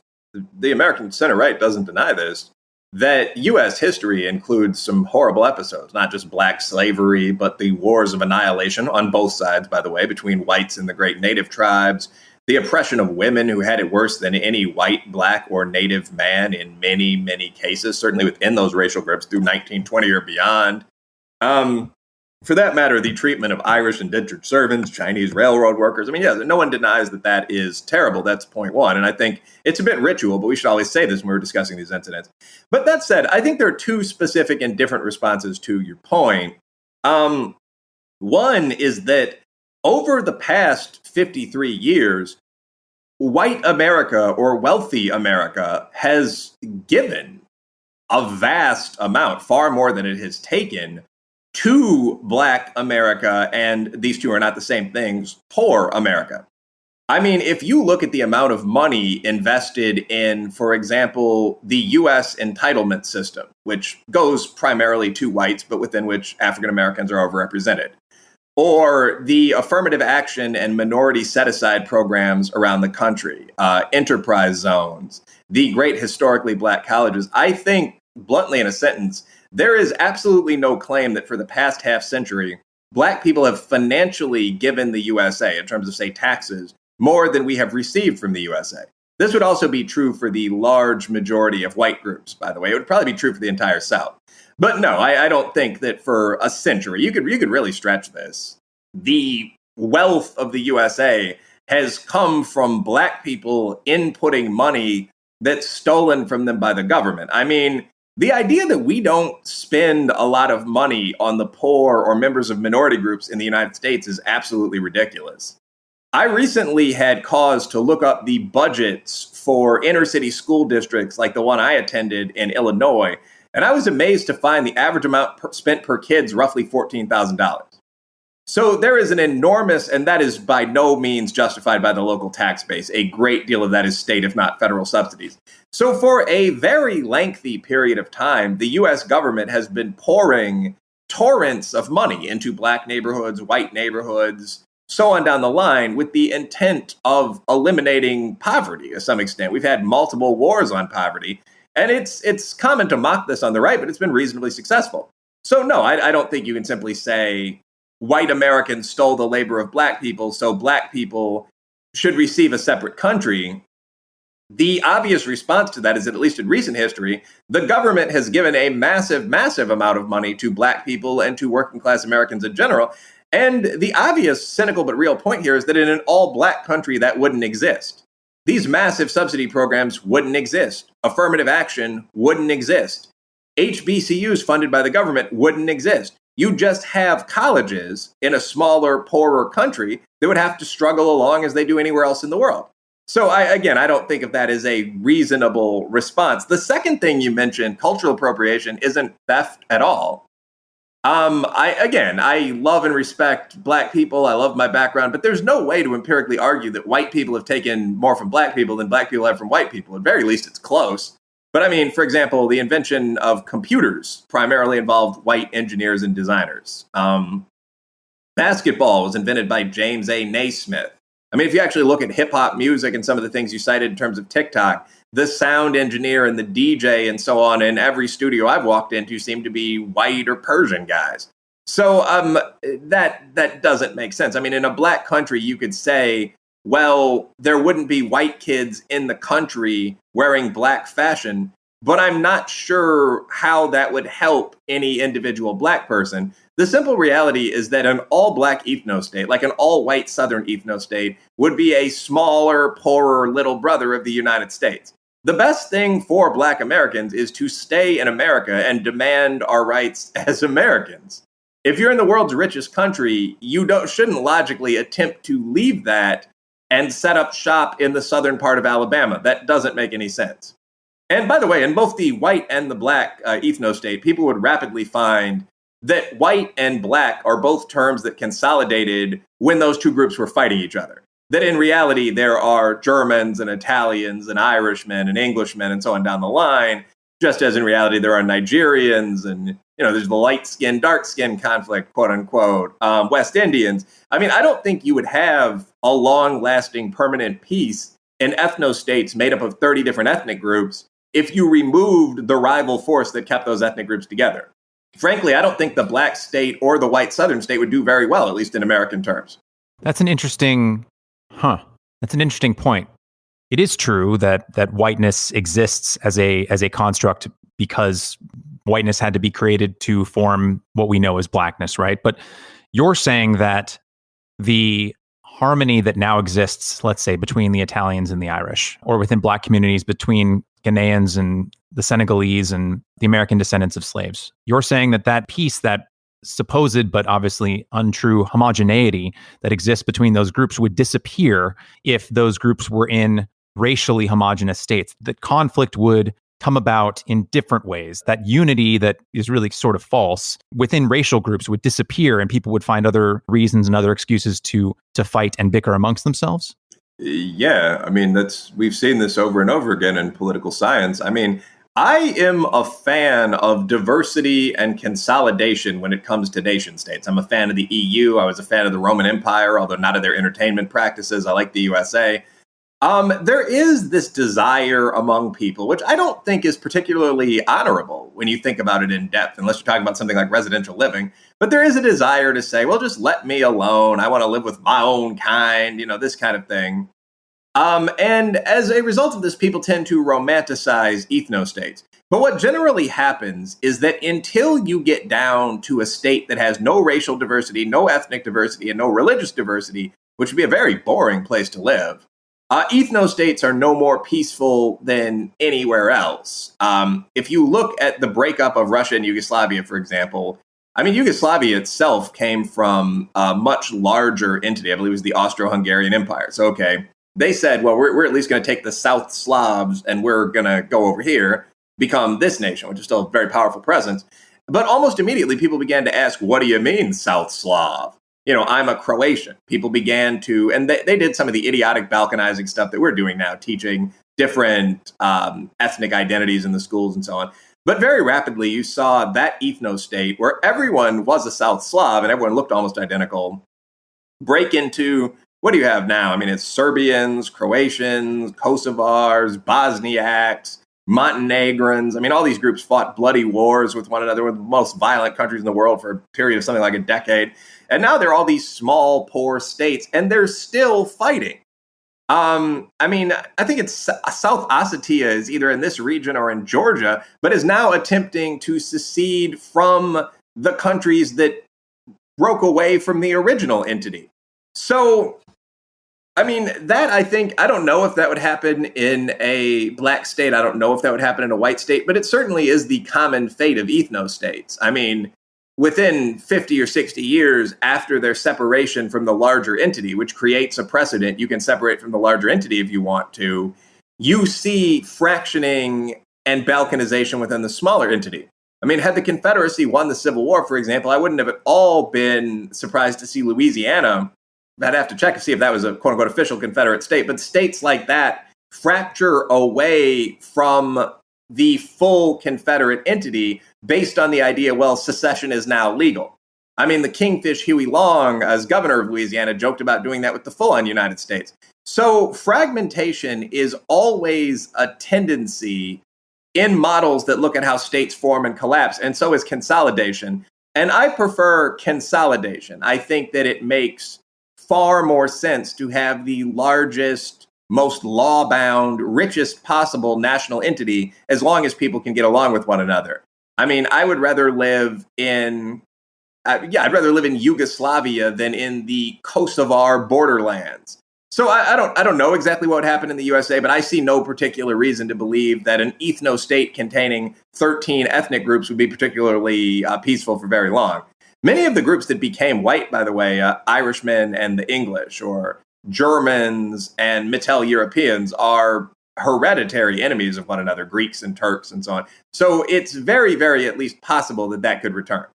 the American center-right doesn't deny this, that U.S. history includes some horrible episodes, not just Black slavery, but the wars of annihilation on both sides, by the way, between whites and the great native tribes, the oppression of women who had it worse than any white, Black, or native man in many, many cases, certainly within those racial groups through 1920 or beyond. For that matter, the treatment of Irish indentured servants, Chinese railroad workers. I mean, yeah, no one denies that that is terrible. That's point one. And I think it's a bit ritual, but we should always say this when we're discussing these incidents. But that said, I think there are 2 specific and different responses to your point. One is that over the past 53 years, white America or wealthy America has given a vast amount, far more than it has taken, to Black America, and these two are not the same things, poor America. I mean, if you look at the amount of money invested in, for example, the US entitlement system, which goes primarily to whites, but within which African Americans are overrepresented, or the affirmative action and minority set-aside programs around the country, enterprise zones, the great historically Black colleges, I think, bluntly in a sentence, there is absolutely no claim that for the past half century, Black people have financially given the USA, in terms of, say, taxes, more than we have received from the USA. This would also be true for the large majority of white groups, by the way. It would probably be true for the entire South. But no, I don't think that for a century, you could really stretch this. The wealth of the USA has come from Black people inputting money that's stolen from them by the government. I mean, the idea that we don't spend a lot of money on the poor or members of minority groups in the United States is absolutely ridiculous. I recently had cause to look up the budgets for inner city school districts like the one I attended in Illinois, and I was amazed to find the average amount spent per kid is roughly $14,000. So there is an enormous, and that is by no means justified by the local tax base. A great deal of that is state, if not federal subsidies. So for a very lengthy period of time, the US government has been pouring torrents of money into Black neighborhoods, white neighborhoods, so on down the line, with the intent of eliminating poverty to some extent. We've had multiple wars on poverty, and it's common to mock this on the right, but it's been reasonably successful. So no, I don't think you can simply say white Americans stole the labor of Black people, so Black people should receive a separate country. The obvious response to that is that, at least in recent history, the government has given a massive, massive amount of money to Black people and to working class Americans in general. And the obvious, cynical but real point here is that in an all-Black country, that wouldn't exist. These massive subsidy programs wouldn't exist. Affirmative action wouldn't exist. HBCUs funded by the government wouldn't exist. You just have colleges in a smaller, poorer country that would have to struggle along as they do anywhere else in the world. So I don't think of that as a reasonable response. The second thing you mentioned, cultural appropriation, isn't theft at all. I love and respect Black people. I love my background, but there's no way to empirically argue that white people have taken more from Black people than Black people have from white people. At very least, it's close. But I mean, for example, the invention of computers primarily involved white engineers and designers. Basketball was invented by James A. Naismith. I mean, if you actually look at hip hop music and some of the things you cited in terms of TikTok, the sound engineer and the DJ and so on in every studio I've walked into seem to be white or Persian guys. So that doesn't make sense. I mean, in a Black country, you could say, well, there wouldn't be white kids in the country wearing Black fashion, but I'm not sure how that would help any individual Black person. The simple reality is that an all-Black ethnostate, like an all-white Southern ethnostate, would be a smaller, poorer little brother of the United States. The best thing for Black Americans is to stay in America and demand our rights as Americans. If you're in the world's richest country, you shouldn't logically attempt to leave that and set up shop in the southern part of Alabama. That doesn't make any sense. And by the way, in both the white and the Black ethnostate, people would rapidly find that white and Black are both terms that consolidated when those two groups were fighting each other. That in reality, there are Germans and Italians and Irishmen and Englishmen and so on down the line, just as in reality, there are Nigerians and, there's the light skin, dark skin conflict, quote unquote, West Indians. I mean, I don't think you would have a long lasting permanent peace in ethnostates made up of 30 different ethnic groups if you removed the rival force that kept those ethnic groups together. Frankly, I don't think the Black state or the white Southern state would do very well, at least in American terms. That's an interesting point. It is true that whiteness exists as a construct because whiteness had to be created to form what we know as Blackness, right? But you're saying that the harmony that now exists, let's say, between the Italians and the Irish, or within Black communities between Ghanaians and the Senegalese and the American descendants of slaves, you're saying that peace, that supposed but obviously untrue homogeneity that exists between those groups would disappear if those groups were in racially homogenous states. That conflict would come about in different ways. That unity that is really sort of false within racial groups would disappear, and people would find other reasons and other excuses to fight and bicker amongst themselves. Yeah, I mean, we've seen this over and over again in political science. I mean, I am a fan of diversity and consolidation when it comes to nation states. I'm a fan of the EU. I was a fan of the Roman Empire, although not of their entertainment practices. I like the USA. There is this desire among people, which I don't think is particularly honorable when you think about it in depth, unless you're talking about something like residential living. But there is a desire to say, well, just let me alone. I want to live with my own kind, this kind of thing. And as a result of this, people tend to romanticize ethnostates. But what generally happens is that until you get down to a state that has no racial diversity, no ethnic diversity, and no religious diversity, which would be a very boring place to live, ethnostates are no more peaceful than anywhere else. If you look at the breakup of Russia and Yugoslavia, for example, I mean, Yugoslavia itself came from a much larger entity. I believe it was the Austro-Hungarian Empire. So, okay, they said, well, we're at least going to take the South Slavs and we're going to go over here, become this nation, which is still a very powerful presence. But almost immediately, people began to ask, what do you mean, South Slav? I'm a Croatian. People began to, and they did some of the idiotic balkanizing stuff that we're doing now, teaching different ethnic identities in the schools and so on. But very rapidly, you saw that ethnostate where everyone was a South Slav and everyone looked almost identical, break into, what do you have now? I mean, it's Serbians, Croatians, Kosovars, Bosniaks, Montenegrins. I mean, all these groups fought bloody wars with one another, with the most violent countries in the world for a period of something like a decade. And now they're all these small, poor states, and they're still fighting. I mean, I think it's South Ossetia is either in this region or in Georgia, but is now attempting to secede from the countries that broke away from the original entity. So, I mean, that I don't know if that would happen in a black state. I don't know if that would happen in a white state, but it certainly is the common fate of ethnostates. I mean, within 50 or 60 years after their separation from the larger entity, which creates a precedent, you can separate from the larger entity if you want to, you see fractioning and balkanization within the smaller entity. I mean, had the Confederacy won the Civil War, for example, I wouldn't have at all been surprised to see Louisiana. I'd have to check to see if that was a quote-unquote official Confederate state. But states like that fracture away from the full Confederate entity based on the idea, well, secession is now legal. I mean, the Kingfish Huey Long, as governor of Louisiana, joked about doing that with the full-on United States. So fragmentation is always a tendency in models that look at how states form and collapse, and so is consolidation. And I prefer consolidation. I think that it makes far more sense to have the largest, most law-bound, richest possible national entity as long as people can get along with one another. I mean, I would rather live in, I'd rather live in Yugoslavia than in the Kosovar borderlands. So I don't know exactly what would happen in the USA, but I see no particular reason to believe that an ethno-state containing 13 ethnic groups would be particularly peaceful for very long. Many of the groups that became white, by the way, Irishmen and the English, or Germans and Mittel Europeans, are hereditary enemies of one another, Greeks and Turks and so on. So it's very, very at least possible that that could return.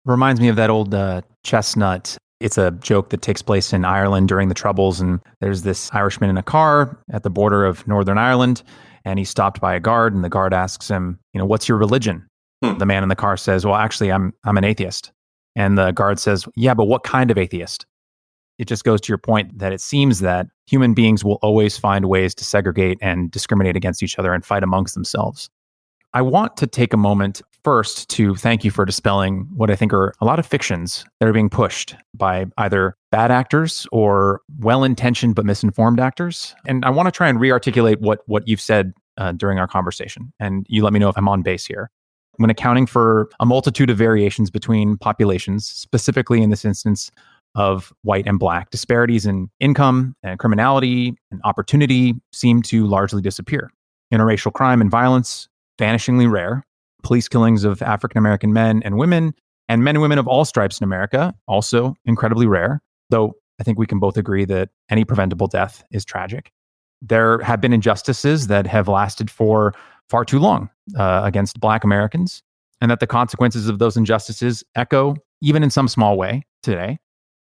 Reminds me of that old chestnut. It's a joke that takes place in Ireland during the Troubles, and there's this Irishman in a car at the border of Northern Ireland, and he's stopped by a guard, and the guard asks him, what's your religion? The man in the car says, well, actually, I'm an atheist. And the guard says, yeah, but what kind of atheist? It just goes to your point that it seems that human beings will always find ways to segregate and discriminate against each other and fight amongst themselves. I want to take a moment first to thank you for dispelling what I think are a lot of fictions that are being pushed by either bad actors or well-intentioned but misinformed actors. And I want to try and re-articulate what you've said during our conversation. And you let me know if I'm on base here. When accounting for a multitude of variations between populations, specifically in this instance of white and black, disparities in income and criminality and opportunity seem to largely disappear. Interracial crime and violence, vanishingly rare. Police killings of African-American men and women And men and women of all stripes in America, also incredibly rare, though I think we can both agree that any preventable death is tragic. There have been injustices that have lasted for far too long against Black Americans, and that the consequences of those injustices echo, even in some small way, today.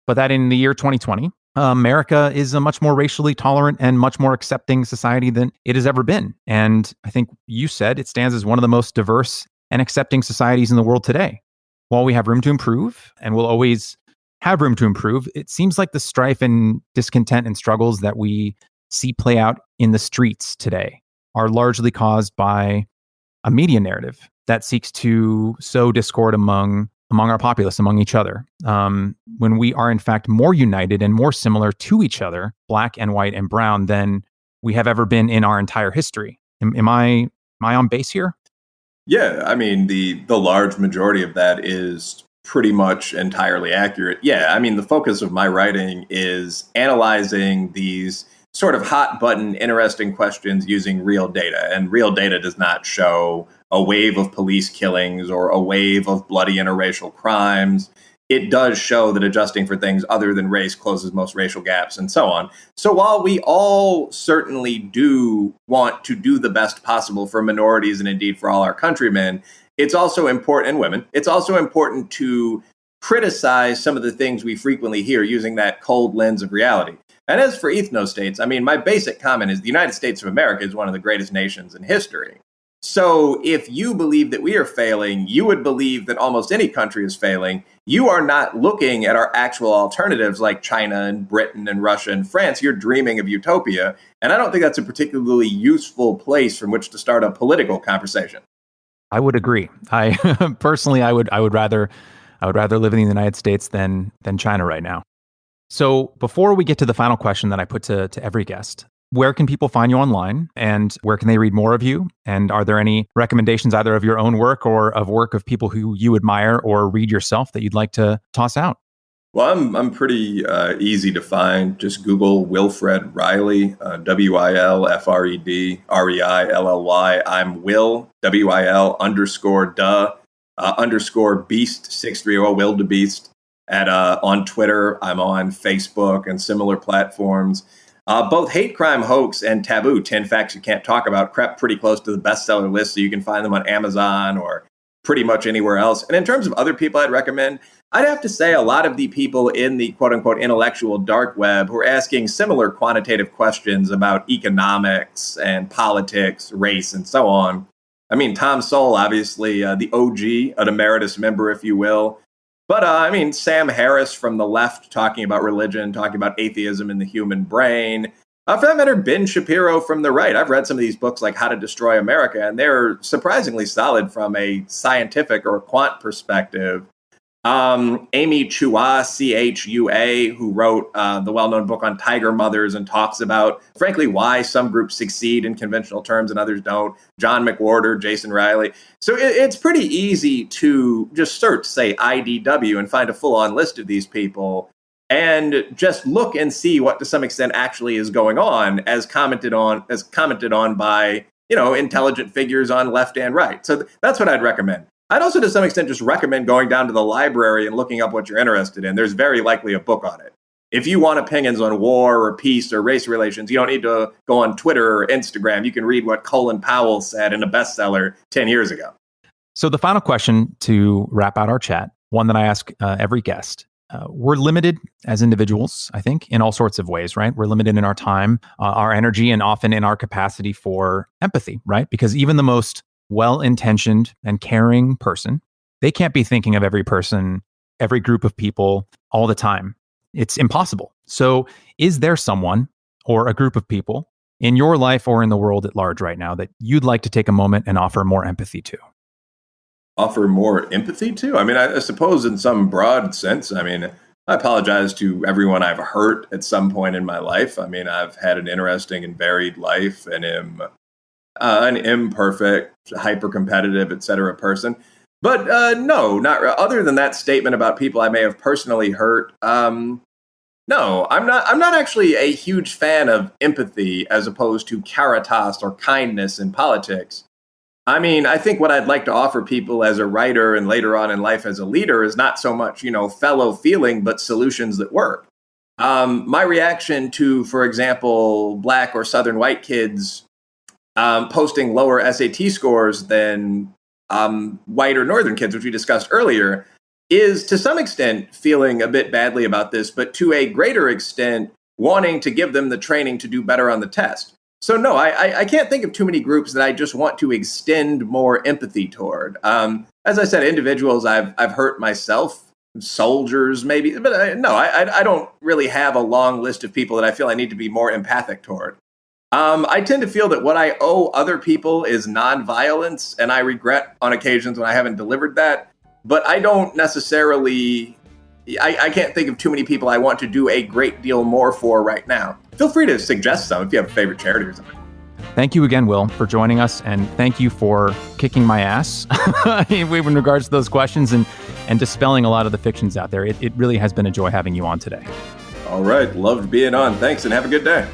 But that in the year 2020, America is a much more racially tolerant and much more accepting society than it has ever been. And I think you said it stands as one of the most diverse and accepting societies in the world today. While we have room to improve and will always have room to improve, it seems like the strife and discontent and struggles that we see play out in the streets today are largely caused by a media narrative that seeks to sow discord among our populace, among each other, when we are in fact more united and more similar to each other, Black and white and brown, than we have ever been in our entire history. Am I on base here? Yeah, I mean, the large majority of that is pretty much entirely accurate. Yeah, I mean, the focus of my writing is analyzing these sort of hot button, interesting questions using real data. And real data does not show a wave of police killings or a wave of bloody interracial crimes. It does show that adjusting for things other than race closes most racial gaps and so on. So while we all certainly do want to do the best possible for minorities and indeed for all our countrymen, it's also important, and women, it's also important to criticize some of the things we frequently hear using that cold lens of reality. And as for ethnostates, I mean, my basic comment is the United States of America is one of the greatest nations in history. So if you believe that we are failing, you would believe that almost any country is failing. You are not looking at our actual alternatives like China and Britain and Russia and France. You're dreaming of utopia. And I don't think that's a particularly useful place from which to start a political conversation. I would agree. I personally, I would rather live in the United States than China right now. So before we get to the final question that I put to every guest, where can people find you online, and where can they read more of you? And are there any recommendations either of your own work or of work of people who you admire or read yourself that you'd like to toss out? Well, I'm pretty easy to find. Just Google Wilfred Reilly, WILFRED REILLY. I'm Will, WIL _underscore beast 630, Will the Beast. On Twitter, I'm on Facebook and similar platforms. Both Hate Crime Hoax and Taboo, 10 Facts You Can't Talk About, crept pretty close to the bestseller list, so you can find them on Amazon or pretty much anywhere else. And in terms of other people I'd recommend, I'd have to say a lot of the people in the quote-unquote intellectual dark web who are asking similar quantitative questions about economics and politics, race, and so on. I mean, Tom Sowell, obviously the OG, an emeritus member, if you will. But I mean, Sam Harris from the left talking about religion, talking about atheism in the human brain. For that matter, Ben Shapiro from the right. I've read some of these books like How to Destroy America, and they're surprisingly solid from a scientific or quant perspective. Amy Chua, Chua, who wrote the well-known book on tiger mothers and talks about, frankly, why some groups succeed in conventional terms and others don't. John McWhorter, Jason Riley. So it's pretty easy to just search, say, IDW and find a full-on list of these people and just look and see what, to some extent, actually is going on, as commented on by, intelligent figures on left and right. So that's what I'd recommend. I'd also, to some extent, just recommend going down to the library and looking up what you're interested in. There's very likely a book on it. If you want opinions on war or peace or race relations, you don't need to go on Twitter or Instagram. You can read what Colin Powell said in a bestseller 10 years ago. So the final question to wrap out our chat, one that I ask every guest. We're limited as individuals, I think, in all sorts of ways, right? We're limited in our time, our energy, and often in our capacity for empathy, right? Because even the most well-intentioned and caring person, they can't be thinking of every person, every group of people all the time. It's impossible. So is there someone or a group of people in your life or in the world at large right now that you'd like to take a moment and offer more empathy to? Offer more empathy to? I mean, I suppose in some broad sense, I mean, I apologize to everyone I've hurt at some point in my life. I mean, I've had an interesting and varied life and am an imperfect, hyper-competitive, etc. person. But no, not other than that statement about people I may have personally hurt. No, I'm not actually a huge fan of empathy as opposed to caritas or kindness in politics. I mean, I think what I'd like to offer people as a writer and later on in life as a leader is not so much, fellow feeling, but solutions that work. My reaction to, for example, Black or Southern white kids posting lower SAT scores than white or Northern kids, which we discussed earlier, is to some extent feeling a bit badly about this, but to a greater extent, wanting to give them the training to do better on the test. So no, I can't think of too many groups that I just want to extend more empathy toward. As I said, individuals I've hurt myself, soldiers maybe, but I don't really have a long list of people that I feel I need to be more empathic toward. I tend to feel that what I owe other people is nonviolence, and I regret on occasions when I haven't delivered that. But I don't necessarily, I can't think of too many people I want to do a great deal more for right now. Feel free to suggest some if you have a favorite charity or something. Thank you again, Will, for joining us, and thank you for kicking my ass in regards to those questions and dispelling a lot of the fictions out there. It really has been a joy having you on today. All right. Loved being on. Thanks, and have a good day.